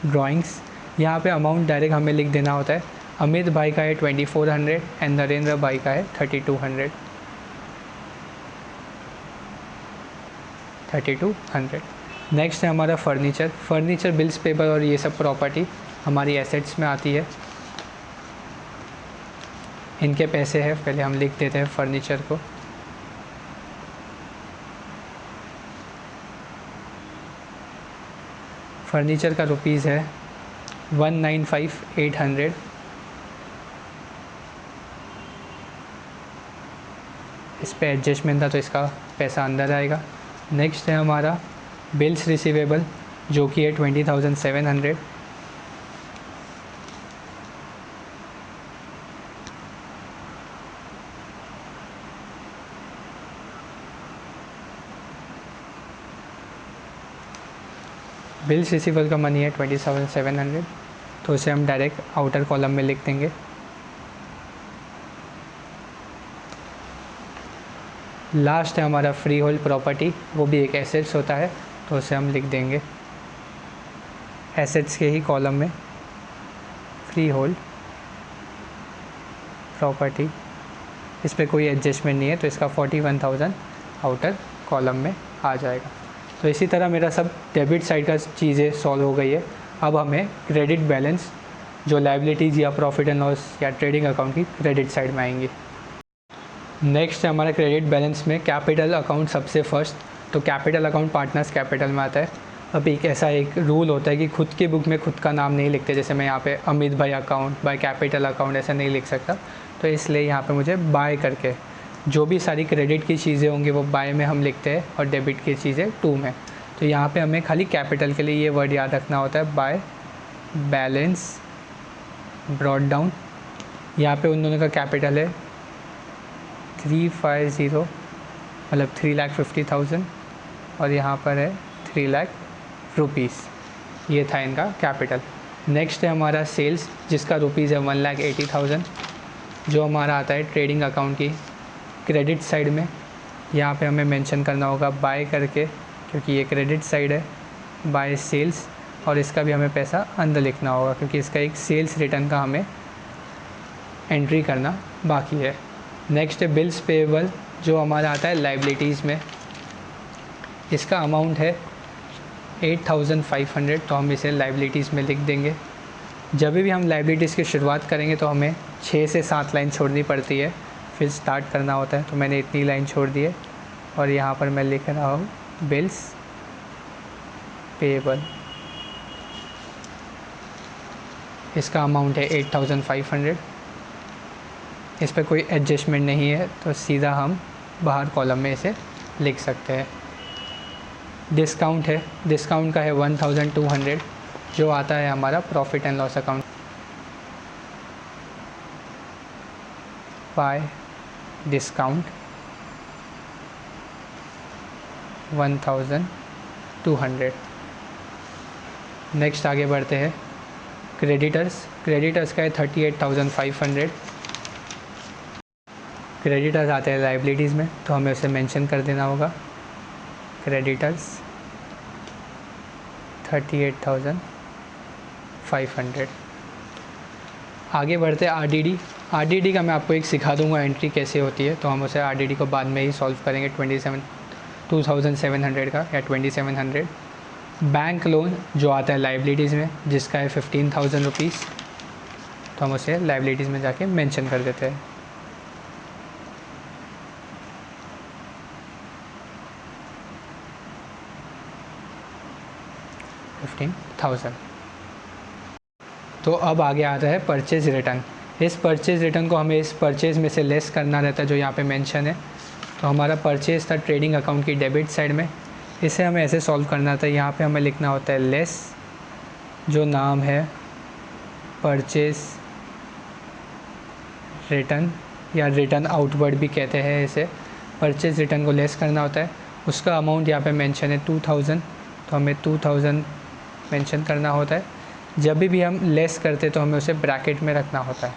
A: ड्राइंग्स। यहाँ पे अमाउंट डायरेक्ट हमें लिख देना होता है। अमित भाई का है 2400 एंड नरेंद्र भाई का है 3200। नेक्स्ट है हमारा फर्नीचर। फर्नीचर बिल्स पेपर और ये सब प्रॉपर्टी हमारी एसेट्स में आती है। इनके पैसे हैं, पहले हम लिख देते हैं फर्नीचर को। फर्नीचर का रुपीज़ है 195,800। इस पे एडजस्टमेंट था तो इसका पैसा अंदर आएगा। नेक्स्ट है हमारा बिल्स रिसीवेबल, जो कि है 20,700। बिल्स रिसीवेबल का मनी है 20,700, तो उसे हम डायरेक्ट आउटर कॉलम में लिख देंगे। लास्ट है हमारा फ्री होल्ड प्रॉपर्टी, वो भी एक एसेट्स होता है, तो उसे हम लिख देंगे एसेट्स के ही कॉलम में फ्री होल्ड प्रॉपर्टी। इस पर कोई एडजस्टमेंट नहीं है, तो इसका 41,000 आउटर कॉलम में आ जाएगा। तो इसी तरह मेरा सब डेबिट साइड का चीज़ें सॉल्व हो गई है। अब हमें क्रेडिट बैलेंस, जो लायबिलिटीज़ या प्रॉफिट एंड लॉस या ट्रेडिंग अकाउंट की क्रेडिट साइड में आएंगी। नेक्स्ट है हमारा क्रेडिट बैलेंस में कैपिटल अकाउंट सबसे फर्स्ट। तो कैपिटल अकाउंट पार्टनर्स कैपिटल में आता है। अब एक रूल होता है कि खुद की बुक में खुद का नाम नहीं लिखते, जैसे मैं यहाँ पे अमित भाई अकाउंट बाय कैपिटल अकाउंट ऐसा नहीं लिख सकता। तो इसलिए यहाँ पे मुझे बाय करके जो भी सारी क्रेडिट की चीज़ें होंगी वो बाय में हम लिखते हैं और डेबिट की चीज़ें टू में। तो यहाँ पे हमें खाली कैपिटल के लिए ये वर्ड याद रखना होता है, बाय बैलेंस ब्रॉट डाउन। यहाँ पे उन दोनों का कैपिटल है 350, मतलब 3,50,000, और यहाँ पर है 3 लाख रुपीज़। ये था इनका कैपिटल। नेक्स्ट है हमारा सेल्स, जिसका रुपीज़ है 1,80,000, जो हमारा आता है ट्रेडिंग अकाउंट की क्रेडिट साइड में। यहाँ पे हमें मेंशन करना होगा बाय करके, क्योंकि ये क्रेडिट साइड है, बाय सेल्स, और इसका भी हमें पैसा अंदर लिखना होगा क्योंकि इसका एक सेल्स रिटर्न का हमें एंट्री करना बाकी है। नेक्स्ट है बिल्स पेएबल, जो हमारा आता है लायबिलिटीज़ में। इसका अमाउंट है 8,500, तो हम इसे लायबिलिटीज़ में लिख देंगे। जब भी हम लायबिलिटीज़ की शुरुआत करेंगे तो हमें 6 से 7 लाइन छोड़नी पड़ती है, फिर स्टार्ट करना होता है। तो मैंने इतनी लाइन छोड़ दी है और यहाँ पर मैं लिख रहा हूँ बिल्स पेएबल। इसका अमाउंट है 8,500। इस पर कोई एडजस्टमेंट नहीं है, तो सीधा हम बाहर कॉलम में इसे लिख सकते हैं। डिस्काउंट है, डिस्काउंट का है 1,200, जो आता है हमारा profit and loss account. Bye discount 1,200। Next आगे बढ़ते हैं क्रेडिटर्स। क्रेडिटर्स का है 38,500। क्रेडिटर्स आते हैं लायबिलिटीज़ में, तो हमें उसे मेंशन कर देना होगा क्रेडिटर्स 38,500। आगे बढ़ते हैं आरडीडी। आरडीडी का मैं आपको एक सिखा दूंगा एंट्री कैसे होती है, तो हम उसे आरडीडी को बाद में ही सॉल्व करेंगे। 2,700 का या 2,700। बैंक लोन जो आता है लायबिलिटीज़ में, जिसका है 15,000 रुपीज़, तो हम उसे लायबिलिटीज़ में जाके मेंशन कर देते हैं। 15,000। तो अब आगे आता है परचेज़ रिटर्न। इस परचेज़ रिटर्न को हमें इस परचेज़ में से लेस करना रहता है जो यहाँ पे मेंशन है। तो हमारा परचेज़ था ट्रेडिंग अकाउंट की डेबिट साइड में, इसे हमें ऐसे सॉल्व करना था। यहाँ पे हमें लिखना होता है लेस जो नाम है परचेज़ रिटर्न या रिटर्न आउटवर्ड भी कहते हैं इसे। परचेज़ रिटर्न को लेस करना होता है, उसका अमाउंट यहाँ पे मेंशन है 2000, तो हमें 2000 मेंशन करना होता है। जब भी हम लेस करते तो हमें उसे ब्रैकेट में रखना होता है।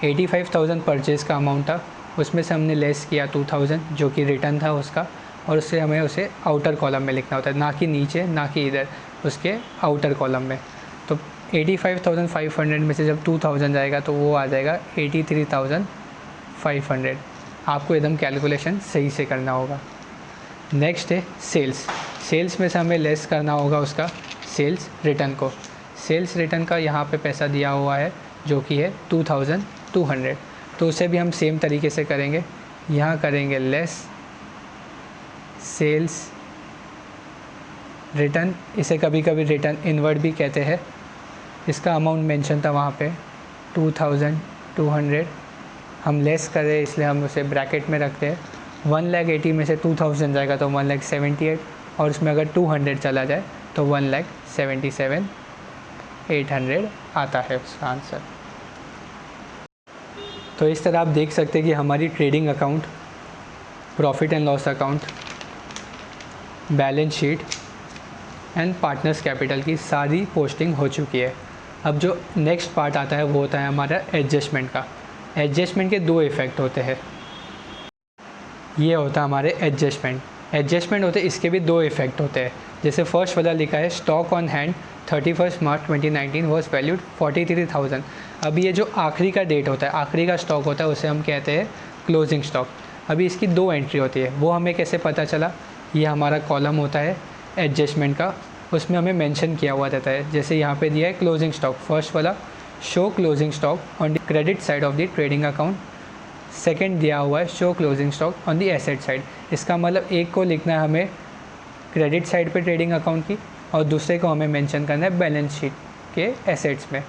A: 85,000 परचेज़ का अमाउंट था, उसमें से हमने लेस किया 2000 जो कि रिटर्न था उसका, और उससे हमें उसे आउटर कॉलम में लिखना होता है, ना कि नीचे, ना कि इधर, उसके आउटर कॉलम में। तो 85,500 में से जब 2000 जाएगा तो वो आ जाएगा 83,500। आपको एकदम कैलकुलेशन सही से करना होगा। नेक्स्ट है सेल्स। सेल्स में से हमें लेस करना होगा उसका सेल्स रिटर्न को। सेल्स रिटर्न का यहाँ पे पैसा दिया हुआ है जो कि है 2200, तो उसे भी हम सेम तरीके से करेंगे। यहाँ करेंगे लेस सेल्स रिटर्न, इसे कभी कभी रिटर्न इनवर्ड भी कहते हैं। इसका अमाउंट मेंशन था वहाँ पे 2200, हम लेस करें इसलिए हम उसे ब्रैकेट में रखते हैं। 1,80,000 में से 2000 जाएगा तो 1,78,000, और उसमें अगर 200 चला जाए तो 1,77,800 आता है उसका आंसर। तो इस तरह आप देख सकते हैं कि हमारी trading account, profit and loss account, balance sheet and partners capital की सारी पोस्टिंग हो चुकी है। अब जो नेक्स्ट पार्ट आता है वो होता है हमारा एडजस्टमेंट का। एडजस्टमेंट के दो इफ़ेक्ट होते हैं। ये होता है हमारे एडजस्टमेंट होते हैं, इसके भी दो इफ़ेक्ट होते हैं। जैसे फर्स्ट वाला लिखा है stock on hand 31 March 2019 was valued 43,000। अभी ये जो आखिरी का डेट होता है, आखिरी का स्टॉक होता है, उसे हम कहते हैं क्लोजिंग स्टॉक। अभी इसकी दो एंट्री होती है, वो हमें कैसे पता चला? ये हमारा कॉलम होता है एडजस्टमेंट का, उसमें हमें मेंशन किया हुआ रहता है। जैसे यहाँ पे दिया है क्लोजिंग स्टॉक, फर्स्ट वाला show closing stock on the credit side of the trading account, second दिया हुआ है show closing stock on the asset side. इसका मतलब एक को लिखना है हमें क्रेडिट साइड पे ट्रेडिंग अकाउंट की, और दूसरे को हमें मेंशन करना है बैलेंस शीट के एसेट्स में।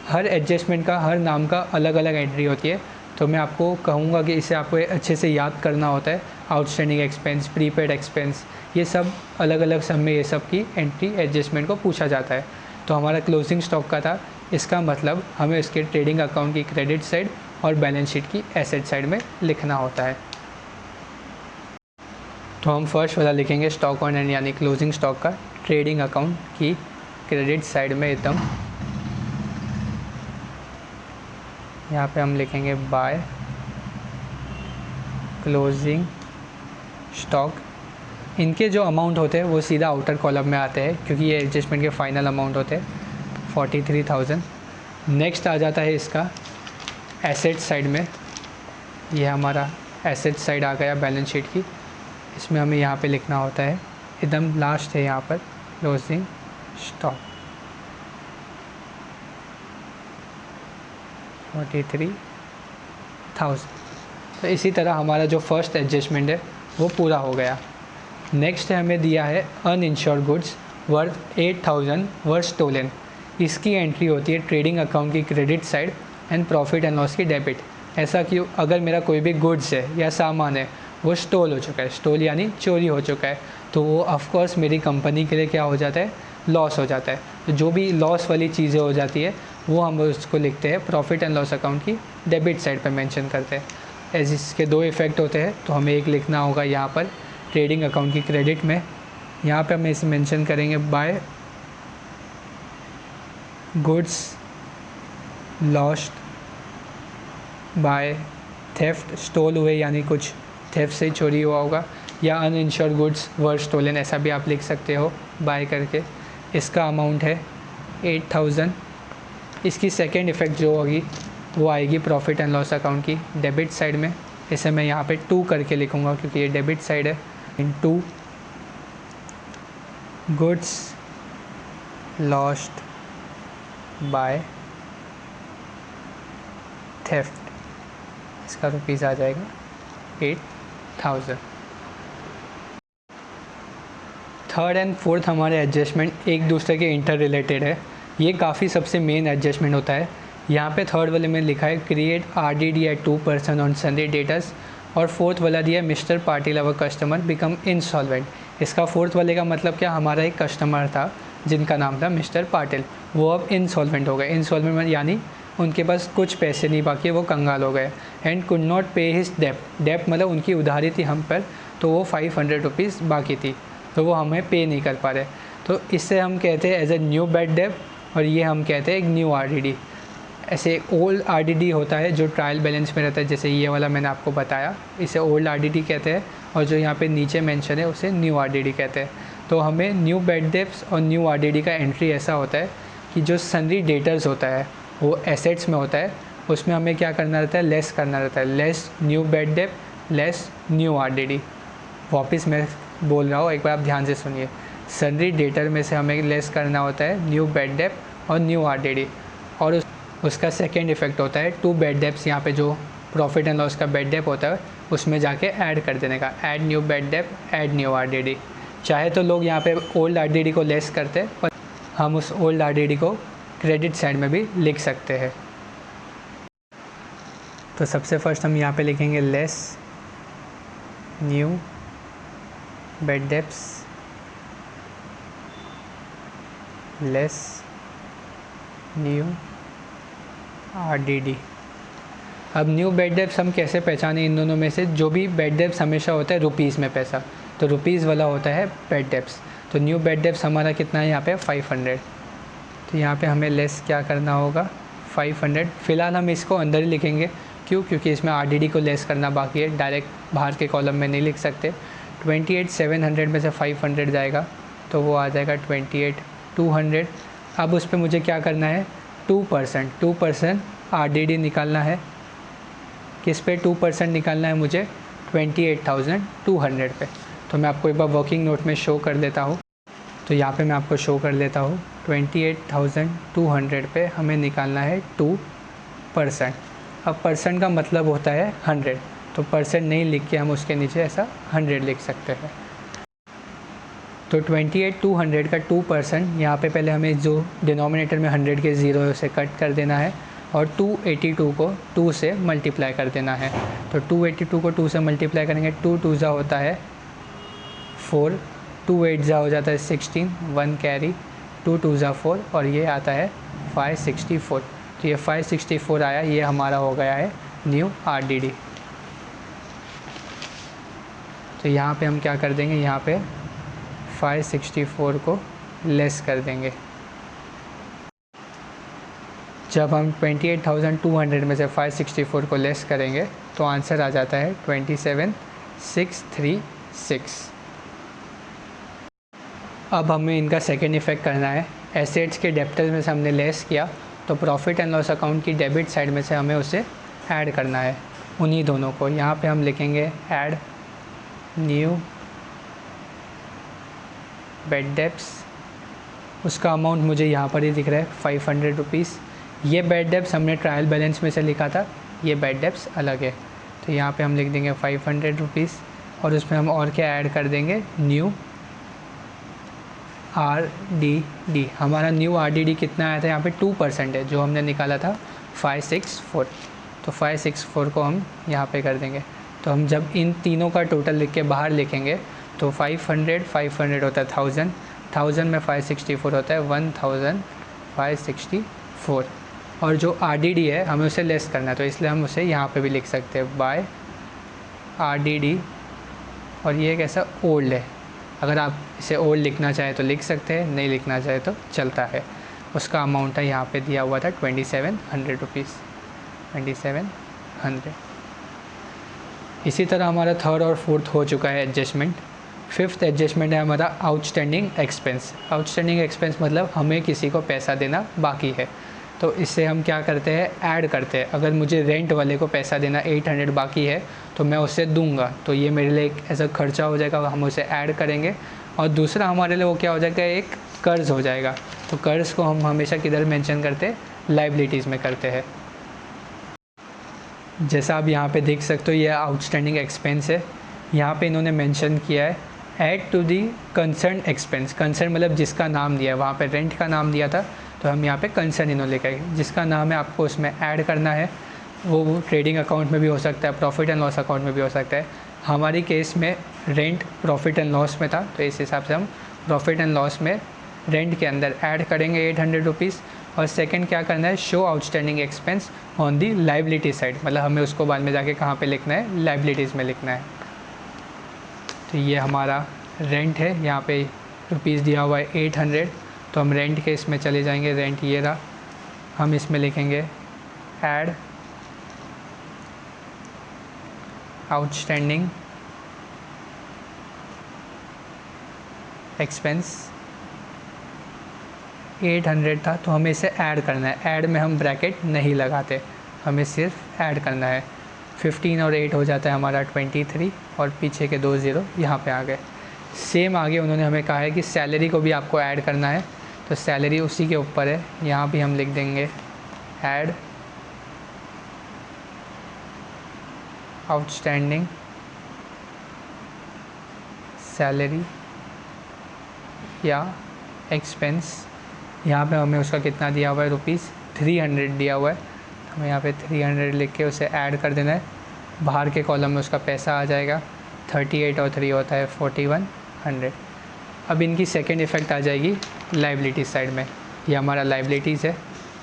A: हर एडजस्टमेंट का, हर नाम का अलग अलग एंट्री होती है, तो मैं आपको कहूँगा कि इसे आपको अच्छे से याद करना होता है। आउटस्टैंडिंग एक्सपेंस, प्रीपेड एक्सपेंस, ये सब अलग अलग सब में ये सब की एंट्री एडजस्टमेंट को पूछा जाता है। तो हमारा क्लोजिंग स्टॉक का था, इसका मतलब हमें उसके ट्रेडिंग अकाउंट की क्रेडिट साइड और बैलेंस शीट की एसेट साइड में लिखना होता है। तो हम फर्स्ट वाला लिखेंगे स्टॉक ऑन हैंड यानी क्लोजिंग स्टॉक का ट्रेडिंग अकाउंट की क्रेडिट साइड में एकदम, यहाँ पे हम लिखेंगे बाय क्लोजिंग स्टॉक। इनके जो अमाउंट होते हैं वो सीधा आउटर कॉलम में आते हैं क्योंकि ये एडजस्टमेंट के फाइनल अमाउंट होते हैं 43,000। नेक्स्ट आ जाता है इसका एसेट साइड में, ये हमारा एसेट साइड आ गया बैलेंस शीट की। इसमें हमें यहाँ पे लिखना होता है, एकदम लास्ट है यहाँ पर क्लोजिंग स्टॉक 43,000। तो इसी तरह हमारा जो फर्स्ट एडजस्टमेंट है वो पूरा हो गया। नेक्स्ट है हमें दिया है अनइंश्योर्ड गुड्स वर्थ 8,000 वर स्टोलन। इसकी एंट्री होती है ट्रेडिंग अकाउंट की credit side and profit and loss की डेबिट। ऐसा क्यों? अगर मेरा कोई भी गुड्स है या सामान है वो स्टोल हो चुका है, स्टोल यानी चोरी हो चुका है, तो वो ऑफकोर्स मेरी कंपनी के लिए क्या हो जाता है? लॉस हो जाता है। तो जो भी लॉस वाली चीज़ें हो जाती है वो हम उसको लिखते हैं प्रॉफिट एंड लॉस अकाउंट की डेबिट साइड पर मेंशन करते हैं। ऐसे इसके दो इफ़ेक्ट होते हैं, तो हमें एक लिखना होगा यहाँ पर ट्रेडिंग अकाउंट की क्रेडिट में, यहाँ पे हम इसे मेंशन करेंगे by goods lost by theft, stole हुए यानी कुछ थेफ्ट से चोरी हुआ होगा, या अनइंश्योर्ड गुड्स वर स्टोलन, ऐसा भी आप लिख सकते हो बाय करके। इसका अमाउंट है 8,000। इसकी सेकेंड इफ़ेक्ट जो होगी वो आएगी प्रॉफिट एंड लॉस अकाउंट की डेबिट साइड में। इसे मैं यहाँ पे 2 करके लिखूँगा क्योंकि ये डेबिट साइड है। Into goods lost by theft, इसका रुपीज़ आ जाएगा 8,000। थर्ड एंड फोर्थ हमारे एडजस्टमेंट एक दूसरे के इंटर रिलेटेड है। ये काफ़ी सबसे मेन एडजस्टमेंट होता है। यहाँ पे थर्ड वाले में लिखा है create RDD at 2% on sundry debtors, और फोर्थ वाला दिया Mister Patil our customer become insolvent. इसका फोर्थ वाले का मतलब क्या, हमारा एक कस्टमर था जिनका नाम था मिस्टर पाटिल, वो अब इंसॉल्वेंट हो गए। इंसॉल्वेंट यानी उनके पास कुछ पैसे नहीं बाकी, वो कंगाल हो गए। एंड कुड नॉट पे हिज डेप्ट, डेप्ट मतलब उनकी उधारी थी हम पर, तो वो 500 रुपीज़ बाकी थी, तो वो हमें पे नहीं कर पा रहे। तो इससे हम कहते हैं एज ए न्यू बैड डेप्ट, और ये हम कहते हैं एक न्यू RDD। ऐसे ओल्ड RDD होता है जो ट्रायल बैलेंस में रहता है, जैसे ये वाला मैंने आपको बताया, इसे ओल्ड RDD कहते हैं, और जो यहाँ पे नीचे मेंशन है उसे न्यू RDD कहते हैं। तो हमें न्यू बैड डेप्ट्स और न्यू RDD का एंट्री ऐसा होता है कि जो सन्ड्री डेटर्स होता है वो एसेट्स में होता है, उसमें हमें क्या करना रहता है, लेस करना रहता है, लेस न्यू बैड डेप्ट लेस न्यू RDD। वापस मैं बोल रहा हूँ, एक बार आप ध्यान से सुनिए। सन्ड्री डेटर में से हमें लेस करना होता है न्यू बैड डेप्ट और न्यू RDD, और उसका सेकेंड इफेक्ट होता है टू बैड डेप्ट्स, यहाँ पे जो प्रॉफिट एंड लॉस का बैड डेप्ट होता है उसमें जाके ऐड कर देने का, ऐड न्यू बैड डेप्ट ऐड न्यू RDD। चाहे तो लोग यहाँ पे ओल्ड RDD को लेस करते हैं, पर हम उस ओल्ड RDD को क्रेडिट साइड में भी लिख सकते हैं। तो सबसे फर्स्ट हम यहाँ पे लिखेंगे less new bad debts less new RDD। अब न्यू बैड डेप्ट्स हम कैसे पहचानें इन दोनों में से, जो भी बैड डेप्ट्स हमेशा होता है रुपीज़ में पैसा, तो रुपीज़ वाला होता है बैड डेप्ट्स। तो न्यू बैड डेप्ट्स हमारा कितना है यहाँ पे 500, तो यहाँ पे हमें लेस क्या करना होगा 500। फ़िलहाल हम इसको अंदर ही लिखेंगे, क्यों, क्योंकि इसमें RDD को लेस करना बाकी है, डायरेक्ट बाहर के कॉलम में नहीं लिख सकते। 28,700 में से 500 जाएगा तो वो आ जाएगा 28,200। अब उस पर मुझे क्या करना है 2% RDD निकालना है। किस पे 2% निकालना है मुझे 28,200 पे। तो मैं आपको एक बार वर्किंग नोट में शो कर देता हूँ। तो यहाँ पे मैं आपको शो कर देता हूँ 28,200 पे हमें निकालना है 2%। अब परसेंट का मतलब होता है 100, तो परसेंट नहीं लिख के हम उसके नीचे ऐसा 100 लिख सकते हैं। तो 28,200 का 2%, यहाँ पे पहले हमें जो डिनोमिनेटर में 100 के ज़ीरो से कट कर देना है, और 282 को 2 से मल्टीप्लाई कर देना है। तो 282 को 2 से मल्टीप्लाई करेंगे, 2 2 जा होता है 4, 2 8 जा हो जाता है 16, 1 कैरी, 2 2 जा 4, और ये आता है 564। तो ये 564 आया, ये हमारा हो गया है न्यू RDD। तो यहाँ पे हम क्या कर देंगे, यहाँ पे 564 को लेस कर देंगे। जब हम 28,200 में से 564 को लेस करेंगे तो आंसर आ जाता है 27,636। अब हमें इनका सेकेंड इफेक्ट करना है। एसेट्स के डेप्टर्स में से हमने लेस किया, तो प्रॉफिट एंड लॉस अकाउंट की डेबिट साइड में से हमें उसे ऐड करना है, उन्हीं दोनों को। यहाँ पे हम लिखेंगे ऐड न्यू बैड डेप्ट्स। उसका अमाउंट मुझे यहाँ पर ही दिख रहा है 500 रुपीज़। ये बैड डेप्ट्स हमने ट्रायल बैलेंस में से लिखा था, ये बैड डेप्ट्स अलग है। तो यहाँ पे हम लिख देंगे 500 रुपीज़, और उसमें हम और क्या ऐड कर देंगे, न्यू RDD। हमारा न्यू RDD कितना आया था, यहाँ पे 2% है, जो हमने निकाला था 564। तो 564 को हम यहाँ पे कर देंगे। तो हम जब इन तीनों का टोटल लिख के बाहर लिखेंगे तो 500 होता है 1000, 1000 में 564 होता है 1564। और जो RDD है हमें उसे लेस करना है, तो इसलिए हम उसे यहाँ पे भी लिख सकते हैं बाय RDD। और ये एक ऐसा ओल्ड है, अगर आप इसे ओल्ड लिखना चाहें तो लिख सकते हैं, नहीं लिखना चाहे तो चलता है। उसका अमाउंट है यहाँ पे दिया हुआ था 2700 रुपीज़, 2700। इसी तरह हमारा थर्ड और फोर्थ हो चुका है एडजस्टमेंट। फिफ्थ एडजस्टमेंट है हमारा आउटस्टैंडिंग एक्सपेंस। आउटस्टैंडिंग एक्सपेंस मतलब हमें किसी को पैसा देना बाकी है, तो इससे हम क्या करते हैं, ऐड करते हैं। अगर मुझे रेंट वाले को पैसा देना 800 बाकी है तो मैं उसे दूंगा, तो ये मेरे लिए एक ऐसा खर्चा हो जाएगा, हम उसे ऐड करेंगे। और दूसरा हमारे लिए वो क्या हो जाएगा, एक कर्ज़ हो जाएगा। तो कर्ज़ को हम हमेशा किधर मेंशन करते हैं, लाइबिलिटीज़ में करते हैं। जैसा आप यहाँ पे देख सकते हो, ये आउटस्टैंडिंग एक्सपेंस है। यहाँ पे इन्होंने मेंशन किया है add to the concern expense, concern मतलब जिसका नाम दिया है, वहाँ पे रेंट का नाम दिया था तो हम यहाँ पे कंसर्न इन्होंने लिखा है, जिसका नाम है आपको उसमें ऐड करना है। वो ट्रेडिंग अकाउंट में भी हो सकता है, प्रॉफिट एंड लॉस अकाउंट में भी हो सकता है। हमारी केस में रेंट प्रॉफिट एंड लॉस में था, तो इस हिसाब से हम प्रॉफिट एंड लॉस में रेंट के अंदर ऐड करेंगे 800 रुपीज़। और सेकंड क्या करना है, show outstanding expense on the liability side, मतलब हमें उसको बाद में जाके कहाँ पे लिखना है, लाइबिलिटीज़ में लिखना है। तो ये हमारा रेंट है, यहाँ पे रुपीज़ दिया हुआ है 800, तो हम रेंट के इसमें चले जाएंगे, रेंट ये रहा, हम इसमें लिखेंगे ऐड आउटस्टैंडिंग एक्सपेंस 800 था, तो हमें इसे ऐड करना है। ऐड में हम ब्रैकेट नहीं लगाते, हमें सिर्फ ऐड करना है। 15 और 8 हो जाता है हमारा 23, और पीछे के 2 ज़ीरो यहाँ पे आ गए। सेम आगे उन्होंने हमें कहा है कि सैलरी को भी आपको ऐड करना है, तो सैलरी उसी के ऊपर है, यहाँ भी हम लिख देंगे ऐड आउटस्टैंडिंग सैलरी या एक्सपेंस। यहाँ पे हमें उसका कितना दिया हुआ है, ₹300 दिया हुआ है, हमें यहाँ पे 300 लिख के उसे ऐड कर देना है। बाहर के कॉलम में उसका पैसा आ जाएगा, 38 और 3 होता है 4100। अब इनकी सेकंड इफ़ेक्ट आ जाएगी लाइबिलिटीज़ साइड में। ये हमारा लाइबिलिटीज़ है,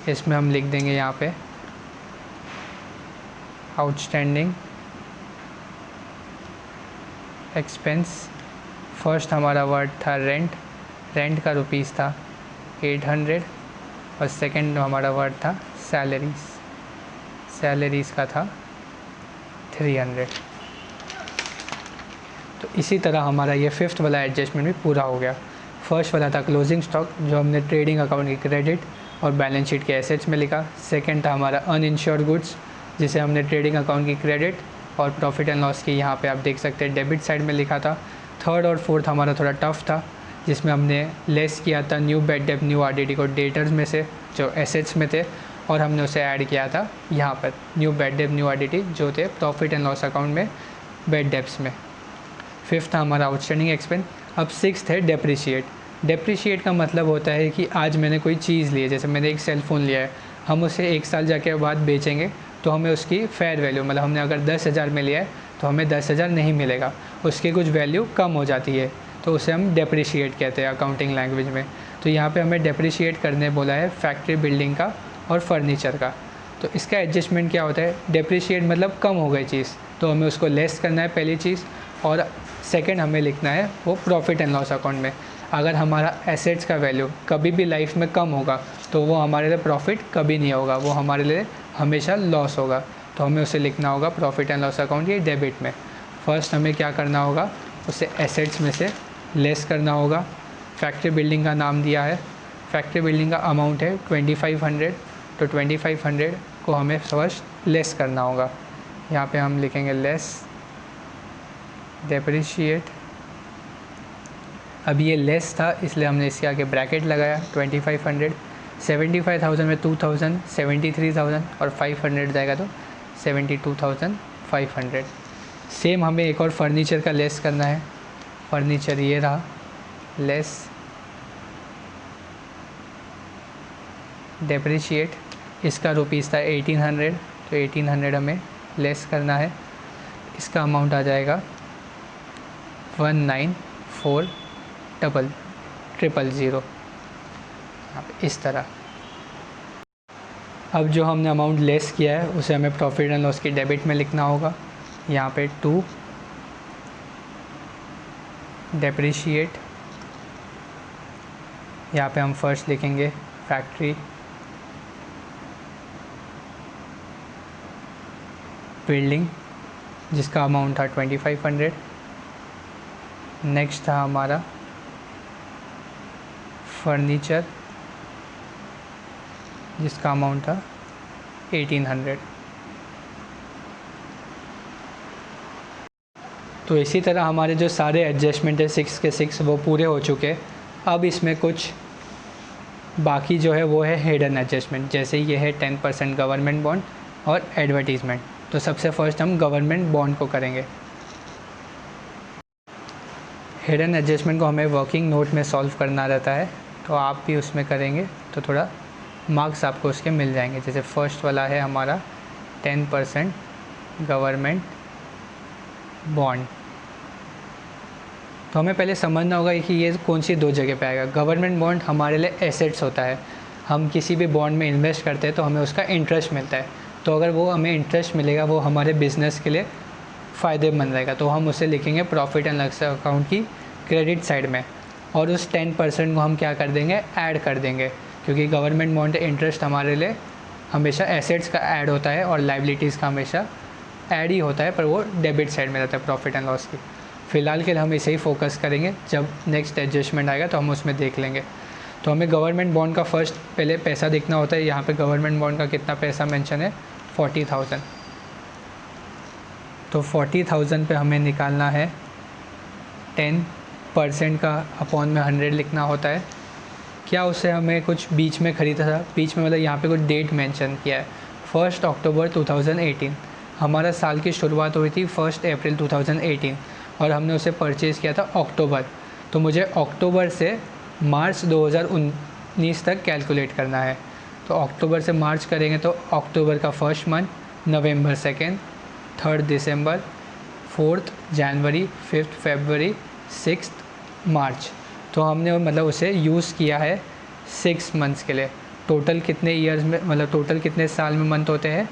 A: इसमें हम लिख देंगे यहाँ पे आउटस्टैंडिंग एक्सपेंस। फर्स्ट हमारा वर्ड था रेंट, रेंट का रुपीज़ था 800, और सेकंड हमारा वर्ड था सैलरीज़, सैलरीज़ का था 300। तो इसी तरह हमारा ये फिफ्थ वाला एडजस्टमेंट भी पूरा हो गया। फर्स्ट वाला था क्लोजिंग स्टॉक, जो हमने ट्रेडिंग अकाउंट की क्रेडिट और बैलेंस शीट के एसेट्स में लिखा। सेकंड था हमारा अनइंश्योर्ड गुड्स, जिसे हमने ट्रेडिंग अकाउंट की क्रेडिट और प्रॉफिट एंड लॉस की, यहाँ पे आप देख सकते हैं, डेबिट साइड में लिखा था। थर्ड और फोर्थ हमारा थोड़ा टफ था, जिसमें हमने लेस किया था न्यू बैड डेब्ट न्यू आरडीडी को डेटर्स में से, जो एसेट्स में थे, और हमने उसे ऐड किया था यहाँ पर न्यू बैड डेब्ट न्यू आरडीडी, जो थे प्रॉफिट एंड लॉस अकाउंट में बैड डेब्ट्स में। फिफ्थ था हमारा आउटस्टैंडिंग एक्सपेंस। अब सिक्स्थ है डेप्रिशिएट। डेप्रिशिएट का मतलब होता है कि आज मैंने कोई चीज़ ली है, जैसे मैंने एक सेल फ़ोन लिया है, हम उसे 1 साल जाके बाद बेचेंगे तो हमें उसकी फेयर वैल्यू, मतलब हमने अगर 10,000 में लिया है तो हमें 10,000 नहीं मिलेगा, उसकी कुछ वैल्यू कम हो जाती है, तो उसे हम डेप्रिशिएट कहते हैं अकाउंटिंग लैंग्वेज में। तो यहाँ पे हमें डेप्रिशिएट करने बोला है फैक्ट्री बिल्डिंग का और फर्नीचर का। तो इसका एडजस्टमेंट क्या होता है, डेप्रिशिएट मतलब कम हो गई चीज़, तो हमें उसको लेस करना है पहली चीज़, और सेकंड हमें लिखना है वो प्रॉफिट एंड लॉस अकाउंट में। अगर हमारा एसेट्स का वैल्यू कभी भी लाइफ में कम होगा तो वो हमारे लिए प्रॉफिट कभी नहीं होगा, वो हमारे लिए हमेशा लॉस होगा, तो हमें उसे लिखना होगा प्रॉफिट एंड लॉस अकाउंट ये डेबिट में। फर्स्ट हमें क्या करना होगा, उसे एसेट्स में से लेस करना होगा। फैक्ट्री बिल्डिंग का नाम दिया है, फैक्ट्री बिल्डिंग का अमाउंट है 2500, तो 2500 को हमें फर्स्ट लेस करना होगा। यहाँ पे हम लिखेंगे लेस डेप्रिशिएट। अब ये लेस था इसलिए हमने इसके आगे ब्रैकेट लगाया 2500। 75,000 में 2,000, 73,000 और 500 जाएगा तो 72,500। सेम हमें एक और फर्नीचर का लेस करना है, फर्नीचर ये रहा लेस डेप्रिशिएट। इसका रुपीज़ था 1800, तो 1800 हमें लेस करना है, इसका अमाउंट आ जाएगा 19,400,000 इस तरह। अब जो हमने अमाउंट लेस किया है उसे हमें प्रॉफिट एंड लॉस की डेबिट में लिखना होगा। यहाँ पे 2 डेप्रिशिएट, यहाँ पे हम फर्स्ट लिखेंगे फैक्ट्री बिल्डिंग जिसका अमाउंट था 2500। नेक्स्ट था हमारा फर्नीचर जिसका अमाउंट था 1800। तो इसी तरह हमारे जो सारे एडजस्टमेंट है 6 के 6 वो पूरे हो चुके। अब इसमें कुछ बाकी जो है वो है हिडन एडजस्टमेंट, जैसे ये है 10% गवर्नमेंट बॉन्ड और एडवर्टीज़मेंट। तो सबसे फर्स्ट हम गवर्नमेंट बॉन्ड को करेंगे। हिडन एडजस्टमेंट को हमें वर्किंग नोट में सॉल्व करना रहता है, तो आप भी उसमें करेंगे तो थोड़ा मार्क्स आपको उसके मिल जाएंगे। जैसे फर्स्ट वाला है हमारा 10% गवर्नमेंट बॉन्ड। तो हमें पहले समझना होगा कि ये कौन सी दो जगह पे आएगा। गवर्नमेंट बॉन्ड हमारे लिए एसेट्स होता है, हम किसी भी बॉन्ड में इन्वेस्ट करते हैं तो हमें उसका इंटरेस्ट मिलता है, तो अगर वो हमें इंटरेस्ट मिलेगा वो हमारे बिज़नेस के लिए फ़ायदेमंद रहेगा, तो हम उसे लिखेंगे प्रॉफिट एंड लॉस अकाउंट की क्रेडिट साइड में, और उस 10% को हम क्या कर देंगे, ऐड कर देंगे, क्योंकि गवर्नमेंट बॉन्ड इंटरेस्ट हमारे लिए हमेशा एसेट्स का ऐड होता है और लाइबिलिटीज़ का हमेशा ऐड ही होता है, पर वो डेबिट साइड में रहता है प्रॉफिट एंड लॉस की। फ़िलहाल के लिए हम इसे ही फोकस करेंगे, जब नेक्स्ट एडजस्टमेंट आएगा तो हम उसमें देख लेंगे। तो हमें गवर्नमेंट बॉन्ड का फर्स्ट पहले पैसा देखना होता है। यहाँ पे गवर्नमेंट बॉन्ड का कितना पैसा मेंशन है, 40,000। तो 40,000 पे हमें निकालना है 10% का अपॉन में 100 लिखना होता है। क्या उससे हमें कुछ बीच में ख़रीदा था, बीच में मतलब यहाँ पे कुछ डेट मेंशन किया है, 1 अक्टूबर 2018। हमारा साल की शुरुआत हुई थी 1 अप्रैल 2018 और हमने उसे परचेज़ किया था अक्टूबर। तो मुझे अक्टूबर से मार्च 2019 तक कैलकुलेट करना है। तो अक्टूबर से मार्च करेंगे तो अक्टूबर का फर्स्ट मंथ, नवंबर 2, 3 दिसंबर, 4 जनवरी, 5 फरवरी, 6 मार्च। तो हमने मतलब उसे यूज़ किया है 6 मंथ्स के लिए। टोटल कितने ईयर्स में, मतलब टोटल कितने साल में मंथ होते हैं,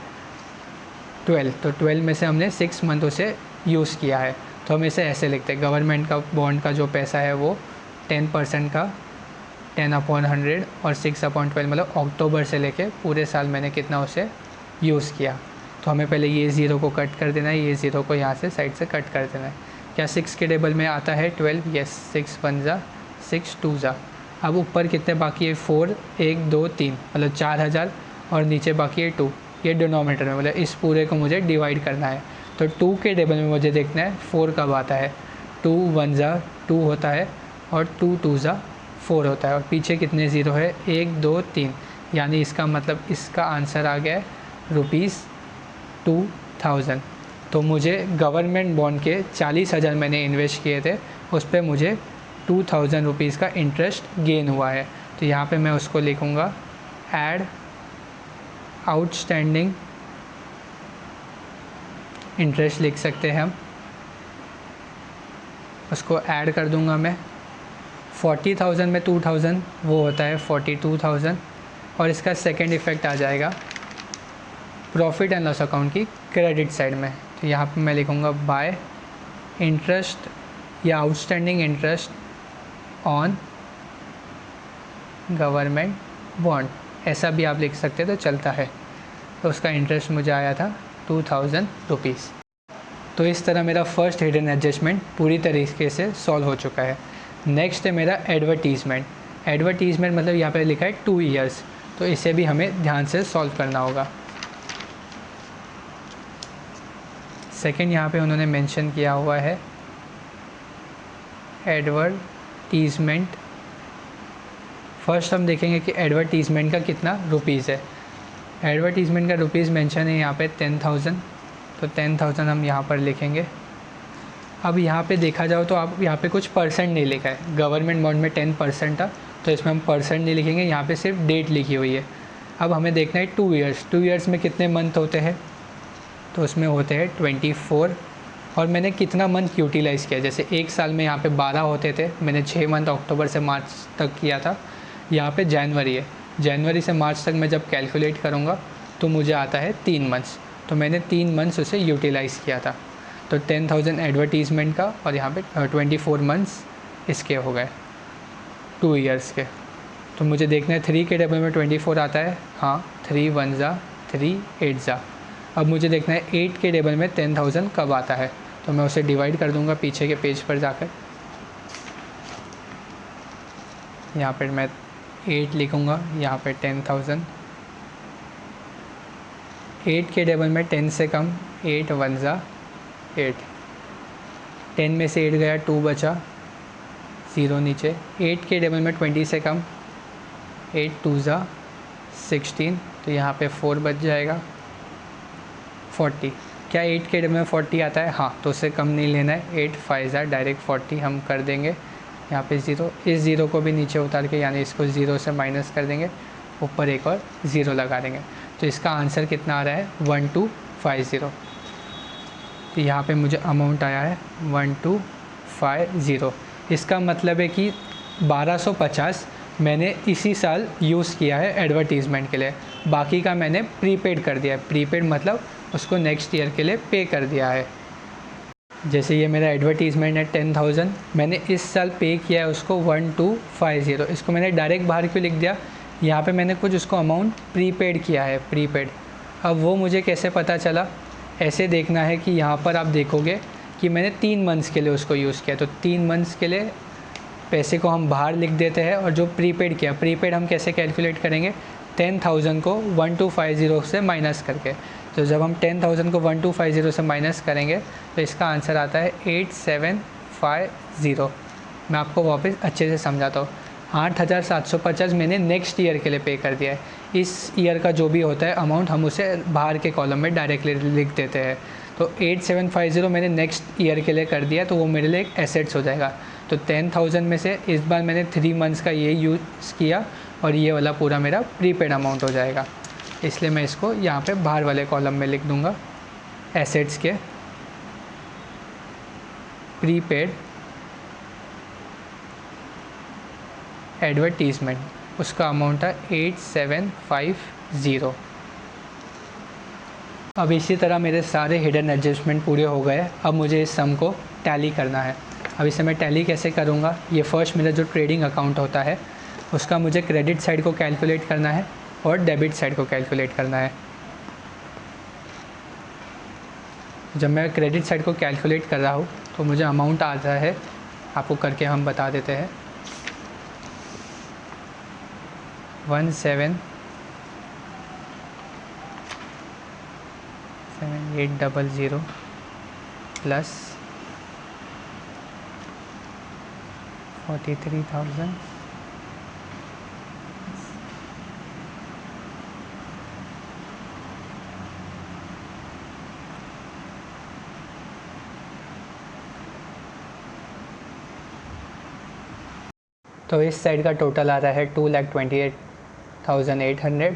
A: 12। तो 12 में से हमने 6 मंथ उसे यूज़ किया है। तो हम इसे ऐसे लिखते हैं, गवर्नमेंट का बॉन्ड का जो पैसा है वो 10% का 10/100 और 6/12, मतलब अक्टूबर से लेके पूरे साल मैंने कितना उसे यूज़ किया। तो हमें पहले ये ज़ीरो को कट कर देना है, ये ज़ीरो को यहाँ से साइड से कट कर देना है। क्या 6 के टेबल में आता है 12? यस, 6 1 जा 6 2 जा। अब ऊपर कितने बाकी है, 4 1 2 3, मतलब 4000, और नीचे बाकी है 2, ये डिनोमिनेटर में, मतलब इस पूरे को मुझे डिवाइड करना है। तो 2 के टेबल में मुझे देखना है 4 कब आता है। 2 1 जा 2 होता है और 2 2 जा 4 होता है, और पीछे कितने ज़ीरो है, 1 2 3, यानी इसका मतलब इसका आंसर आ गया है ₹2000। तो मुझे गवर्नमेंट बॉन्ड के 40,000 मैंने इन्वेस्ट किए थे, उस पर मुझे 2000 रुपीज़ का इंटरेस्ट गेन हुआ है। तो यहाँ पे मैं उसको लिखूँगा ऐड आउटस्टैंडिंग इंटरेस्ट, लिख सकते हैं हम, उसको ऐड कर दूँगा मैं। 40,000 में 2000 वो होता है 42,000, और इसका सेकंड इफ़ेक्ट आ जाएगा प्रॉफिट एंड लॉस अकाउंट की क्रेडिट साइड में। तो यहाँ पे मैं लिखूँगा बाय इंटरेस्ट या outstanding interest on government bond, ऐसा भी आप लिख सकते तो चलता है। तो उसका इंटरेस्ट मुझे आया था 2000 रुपीज़। तो इस तरह मेरा फर्स्ट हिडन एडजस्टमेंट पूरी तरीके से सॉल्व हो चुका है। नेक्स्ट है मेरा एडवर्टीज़मेंट। एडवर्टीज़मेंट मतलब यहाँ पे लिखा है 2 ईयर्स, तो इसे भी हमें ध्यान से सॉल्व करना होगा। सेकंड यहाँ पे उन्होंने मेंशन किया हुआ है एडवर्टीज़मेंट। फर्स्ट हम देखेंगे कि एडवर्टीज़मेंट का कितना रुपीज़ है। एडवर्टीज़मेंट का रुपीज़ मेंशन है यहाँ पे 10,000, तो 10,000 हम यहाँ पर लिखेंगे। अब यहाँ पे देखा जाओ तो आप यहाँ पे कुछ परसेंट नहीं लिखा है, गवर्नमेंट बॉन्ड में 10% था, तो इसमें हम परसेंट नहीं लिखेंगे, यहाँ पे सिर्फ डेट लिखी हुई है। अब हमें देखना है 2 ईयर्स। 2 ईयर्स में कितने मंथ होते हैं, तो उसमें होते हैं 24, और मैंने कितना मंथ यूटिलाइज़ किया। जैसे एक साल में यहाँ पे 12 होते थे, मैंने 6 मंथ अक्टूबर से मार्च तक किया था। यहाँ पे जनवरी है, जनवरी से मार्च तक मैं जब कैलकुलेट करूँगा तो मुझे आता है 3 मंथ्स, तो मैंने 3 मंथ्स उसे यूटिलाइज़ किया था। तो 10,000 एडवर्टीज़मेंट का, और यहाँ पे 24 मंथ्स इसके हो गए 2 ईयर्स के। तो मुझे देखना है 3 के टेबल में 24 आता है, हाँ, 3 1 जा 3 8 जा। अब मुझे देखना है 8 के टेबल में 10,000 कब आता है, तो मैं उसे डिवाइड कर दूंगा पीछे के पेज पर जाकर। यहाँ पर मैं 8 लिखूँगा, यहाँ पे 10,000। 8 के टेबल में 10 से कम, 8 1 जा 8, 10 में से 8 गया, 2 बचा, 0 नीचे। 8 के टेबल में 20 से कम, 8 2 जा 16, तो यहाँ पे 4 बच जाएगा, 40। क्या 8 के में 40 आता है? हाँ, तो उससे कम नहीं लेना है। 8 5 डायरेक्ट 40 हम कर देंगे। यहाँ पे 0, इस 0 को भी नीचे उतार के यानी इसको 0 से माइनस कर देंगे, ऊपर एक और 0 लगा देंगे। तो इसका आंसर कितना आ रहा है? 1250। तो यहाँ पे मुझे अमाउंट आया है 1250। इसका मतलब है कि 1250 मैंने इसी साल यूज़ किया है एडवर्टीज़मेंट के लिए, बाकी का मैंने प्रीपेड कर दिया है। प्रीपेड मतलब उसको नेक्स्ट ईयर के लिए पे कर दिया है। जैसे ये मेरा एडवर्टीज़मेंट है 10,000, मैंने इस साल पे किया है उसको 1250। इसको मैंने डायरेक्ट बाहर क्यों लिख दिया? यहाँ पे मैंने कुछ उसको अमाउंट प्रीपेड किया है, प्रीपेड। अब वो मुझे कैसे पता चला? ऐसे देखना है कि यहाँ पर आप देखोगे कि मैंने 3 मंथ्स के लिए उसको यूज़ किया, तो 3 मंथ्स के लिए पैसे को हम बाहर लिख देते हैं। और जो प्रीपेड किया, प्रीपेड हम कैसे कैलकुलेट करेंगे? 10,000 को 1250 से माइनस करके। तो जब हम 10,000 को 1250 से माइनस करेंगे तो इसका आंसर आता है 8750। मैं आपको वापस अच्छे से समझाता हूँ। 8,750 मैंने नेक्स्ट ईयर के लिए पे कर दिया है। इस ईयर का जो भी होता है अमाउंट हम उसे बाहर के कॉलम में डायरेक्टली लिख देते हैं। तो 8750 मैंने नेक्स्ट ईयर के लिए कर दिया, तो वो मेरे लिए एक एसेट्स हो जाएगा। तो 10,000 में से इस बार मैंने 3 मंथ्स का ये यूज़ किया और ये वाला पूरा मेरा प्रीपेड अमाउंट हो जाएगा। इसलिए मैं इसको यहाँ पे बाहर वाले कॉलम में लिख दूँगा, एसेट्स के प्रीपेड एडवर्टीज़मेंट, उसका अमाउंट है 8750। अब इसी तरह मेरे सारे हिडन एडजस्टमेंट पूरे हो गए। अब मुझे इस सम को टैली करना है। अब इसे मैं टैली कैसे करूँगा? ये फर्स्ट मेरा जो ट्रेडिंग अकाउंट होता है उसका मुझे क्रेडिट साइड को कैलकुलेट करना है और डेबिट साइड को कैलकुलेट करना है। जब मैं क्रेडिट साइड को कैलकुलेट कर रहा हूँ तो मुझे अमाउंट आता है, आपको करके हम बता देते हैं, 177800 प्लस 43,000 तो इस साइड का टोटल आ रहा है 2,28,800।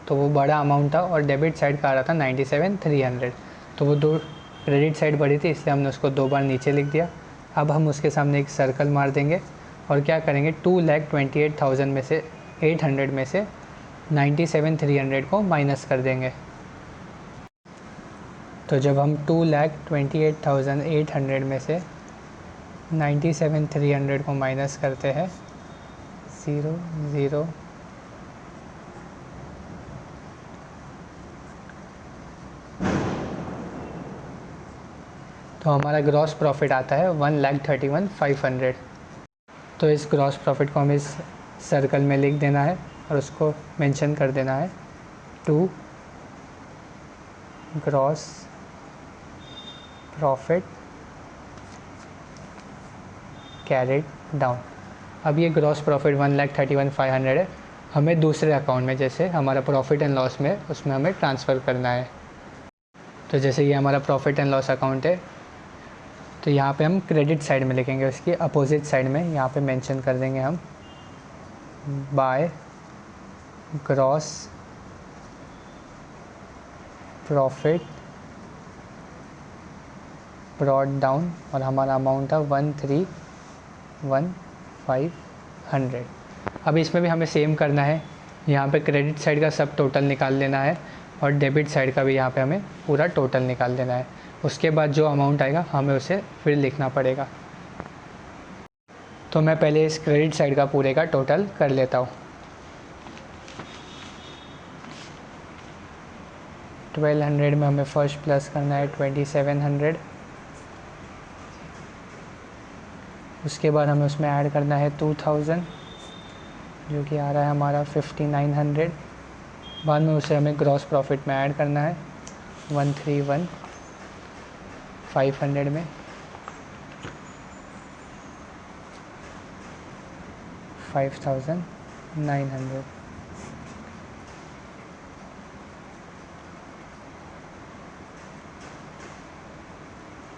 A: तो वो बड़ा अमाउंट था और डेबिट साइड का आ रहा था 97,300। तो वो दो क्रेडिट साइड बड़ी थी इसलिए हमने उसको 2 बार नीचे लिख दिया। अब हम उसके सामने एक सर्कल मार देंगे और क्या करेंगे, 2,28,000 में से 800 में से 97,300 को माइनस कर देंगे। तो जब हम 2,28,800 में से 97,300 को माइनस करते हैं, 0 0 तो हमारा ग्रॉस प्रॉफिट आता है 1,31,500। तो इस ग्रॉस प्रॉफिट को हमें इस सर्कल में लिख देना है और उसको मेंशन कर देना है 2 ग्रॉस प्रॉफिट कैरिड डाउन। अब ये ग्रॉस प्रॉफिट 1,31,500 है, हमें दूसरे अकाउंट में जैसे हमारा प्रॉफिट एंड लॉस में उसमें हमें ट्रांसफ़र करना है। तो जैसे ये हमारा प्रॉफिट एंड लॉस अकाउंट है, तो यहाँ पे हम क्रेडिट साइड में लिखेंगे, उसकी अपोजिट साइड में यहाँ पे मेंशन कर देंगे हम by gross profit brought down और हमारा अमाउंट था 1,31,500। अब इसमें भी हमें सेम करना है, यहाँ पे क्रेडिट साइड का सब टोटल निकाल लेना है और डेबिट साइड का भी यहाँ पे हमें पूरा टोटल निकाल देना है। उसके बाद जो अमाउंट आएगा हमें उसे फिर लिखना पड़ेगा। तो मैं पहले इस क्रेडिट साइड का पूरे का टोटल कर लेता हूँ। 1,200 में हमें फर्स्ट प्लस करना है 2,700, उसके बाद हमें उसमें ऐड करना है 2,000 जो कि आ रहा है हमारा 5,900। बाद में उसे हमें ग्रॉस प्रॉफिट में ऐड करना है 1,31,500 में 5,900।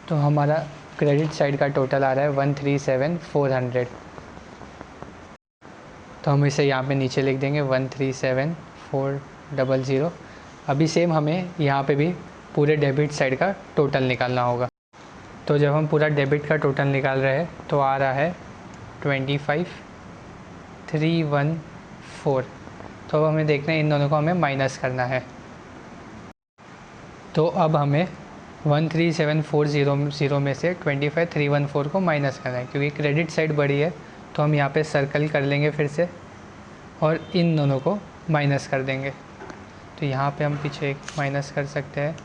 A: तो हमारा क्रेडिट साइड का टोटल आ रहा है 137,400। तो हम इसे यहाँ पे नीचे लिख देंगे 137,400। अभी सेम हमें यहाँ पे भी पूरे डेबिट साइड का टोटल निकालना होगा। तो जब हम पूरा डेबिट का टोटल निकाल रहे हैं तो आ रहा है 25,314। तो अब हमें देखना है इन दोनों को हमें माइनस करना है। तो अब हमें 137,400 में से 25,314 को माइनस करना है, क्योंकि क्रेडिट साइड बड़ी है तो हम यहाँ पे सर्कल कर लेंगे फिर से और इन दोनों को माइनस कर देंगे। तो यहाँ पे हम पीछे एक माइनस कर सकते हैं,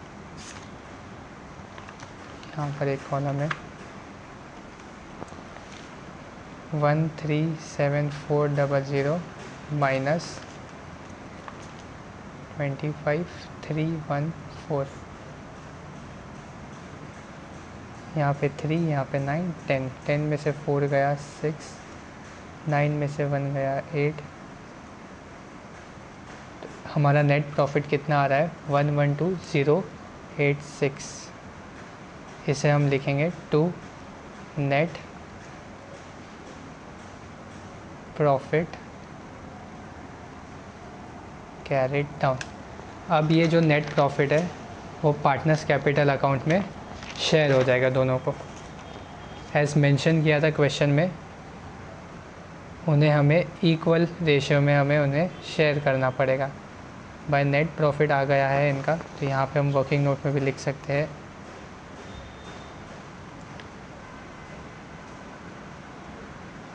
A: यहाँ पर एक कॉलम है 137,400 माइनस 25,314। यहाँ पे 3, यहाँ पे 9, 10, 10 में से 4 गया 6, 9 में से 1 गया 8। तो हमारा नेट प्रॉफिट कितना आ रहा है 112,086। इसे हम लिखेंगे to net profit carried down. अब ये जो नेट प्रॉफिट है वो पार्टनर्स कैपिटल अकाउंट में शेयर हो जाएगा दोनों को। एज मेंशन किया था क्वेश्चन में, उन्हें हमें इक्वल रेशियो में हमें उन्हें शेयर करना पड़ेगा। बाय नेट प्रॉफिट आ गया है इनका, तो यहाँ पे हम वर्किंग नोट में भी लिख सकते हैं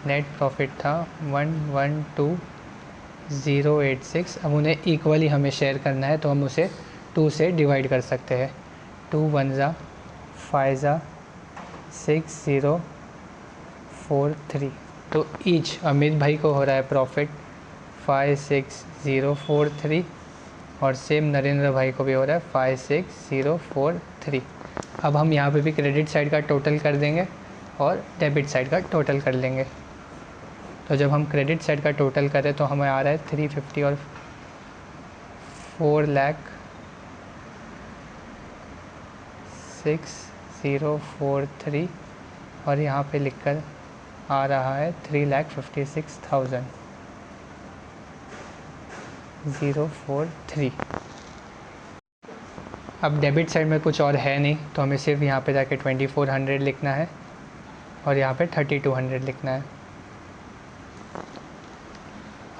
A: नेट प्रॉफिट था 112,086। अब उन्हें इक्वली हमें शेयर करना है तो हम उसे 2 से डिवाइड कर सकते हैं। 2 1 ज़ा 5 ज़ा 6043। तो ईच अमित भाई को हो रहा है प्रॉफिट 56043 और सेम नरेंद्र भाई को भी हो रहा है 56043। अब हम यहाँ पे भी क्रेडिट साइड का टोटल कर देंगे और डेबिट साइड का टोटल कर लेंगे। तो जब हम क्रेडिट साइड का टोटल करें तो हमें आ रहा है 350 और 4,60,43 और यहाँ पे लिखकर आ रहा है 3,56,043। अब डेबिट साइड में कुछ और है नहीं, तो हमें सिर्फ यहाँ पे जाके 2,400 लिखना है और यहाँ पे 3,200 लिखना है।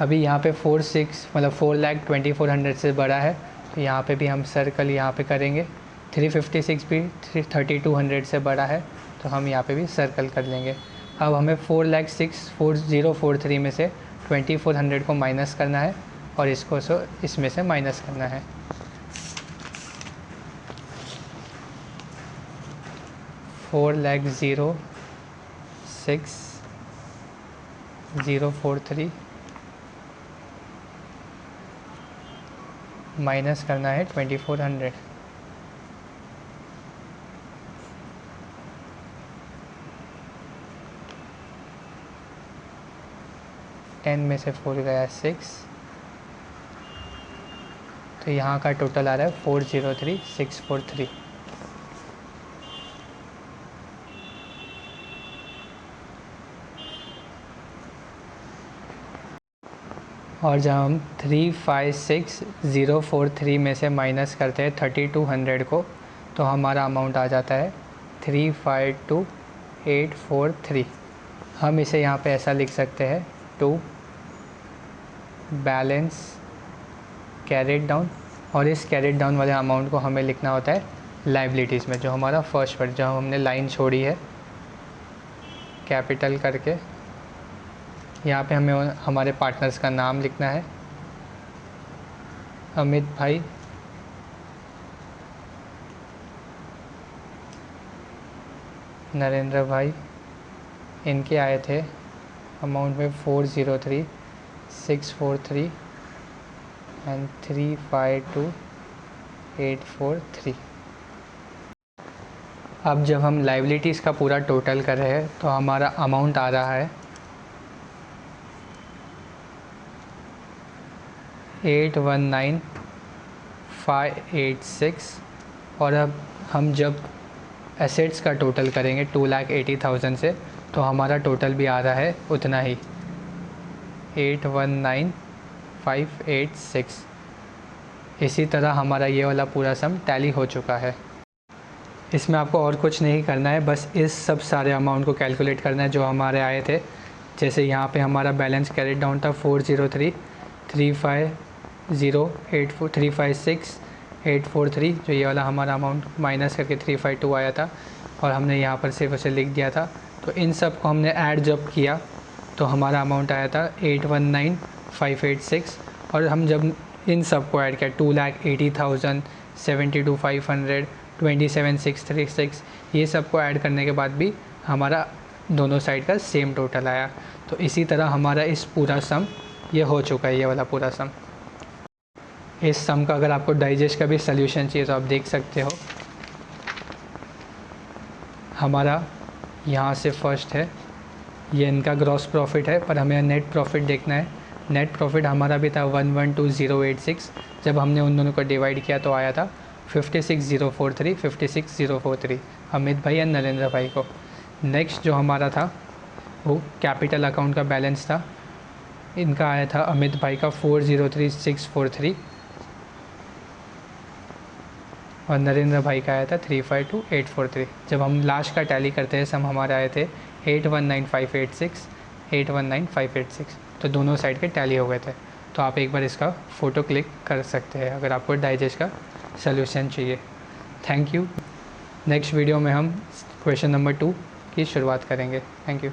A: अभी यहाँ पे 4,24,00,000 से बड़ा है, तो यहाँ पे भी हम सर्कल यहाँ पे करेंगे। 356 भी 3,200 से बड़ा है, तो हम यहाँ पे भी सर्कल कर लेंगे। अब हमें 4,06,4043 में से 2,400 को माइनस करना है और इसको इसमें से माइनस करना है। 4,06,043 माइनस करना है 2,400। टेन में से 4 गया 6, तो यहाँ का टोटल आ रहा है 403,643। और जब हम 356,043 में से माइनस करते हैं 3,200 को, तो हमारा अमाउंट आ जाता है 352,843। हम इसे यहाँ पे ऐसा लिख सकते हैं टू बैलेंस कैरिड डाउन, और इस कैरिड डाउन वाले अमाउंट को हमें लिखना होता है लाइबिलिटीज़ में, जो हमारा फर्स्ट वर्ड जहाँ हमने लाइन छोड़ी है कैपिटल करके। यहाँ पे हमें हमारे पार्टनर्स का नाम लिखना है, अमित भाई, नरेंद्र भाई। इनके आए थे अमाउंट में 403,643 एंड 352,843। अब जब हम लाइबिलिटीज़ का पूरा टोटल कर रहे हैं तो हमारा अमाउंट आ रहा है 819,586। और अब हम जब एसेट्स का टोटल करेंगे 2,80,000 से, तो हमारा टोटल भी आ रहा है उतना ही 819,586। इसी तरह हमारा ये वाला पूरा सम टैली हो चुका है। इसमें आपको और कुछ नहीं करना है, बस इस सब सारे अमाउंट को कैलकुलेट करना है जो हमारे आए थे। जैसे यहाँ पे हमारा बैलेंस कैरेट डाउन था 403,356,843, जो ये वाला हमारा अमाउंट माइनस करके 352 आया था, और हमने यहाँ पर सिर्फ उसे लिख दिया था। तो इन सब को हमने ऐड जब किया तो हमारा अमाउंट आया था 819,586। और हम जब इन सब को ऐड किया 2,80,000, 72,500, 27,636, ये सब को ऐड करने के बाद भी हमारा दोनों साइड का सेम टोटल आया। तो इसी तरह हमारा इस पूरा सम ये हो चुका है, ये वाला पूरा सम। इस सम का अगर आपको डाइजेस्ट का भी सल्यूशन चाहिए तो आप देख सकते हो। हमारा यहाँ से फर्स्ट है, ये इनका ग्रॉस प्रॉफिट है, पर हमें नेट प्रॉफिट देखना है। नेट प्रॉफिट हमारा भी था 112,086। जब हमने उन दोनों को डिवाइड किया तो आया था 56,043 अमित भाई एंड नरेंद्र भाई को। नेक्स्ट जो हमारा था वो कैपिटल अकाउंट का बैलेंस था, इनका आया था अमित भाई का 403,643 और नरेंद्र भाई का आया था 352,843। जब हम लास्ट का टैली करते हैं सम हमारे आए थे 819,586, 819,586, तो दोनों साइड के टैली हो गए थे। तो आप एक बार इसका फ़ोटो क्लिक कर सकते हैं अगर आपको डाइजेस्ट का सल्यूशन चाहिए। Thank you. नेक्स्ट वीडियो में हम क्वेश्चन नंबर 2 की शुरुआत करेंगे। Thank you.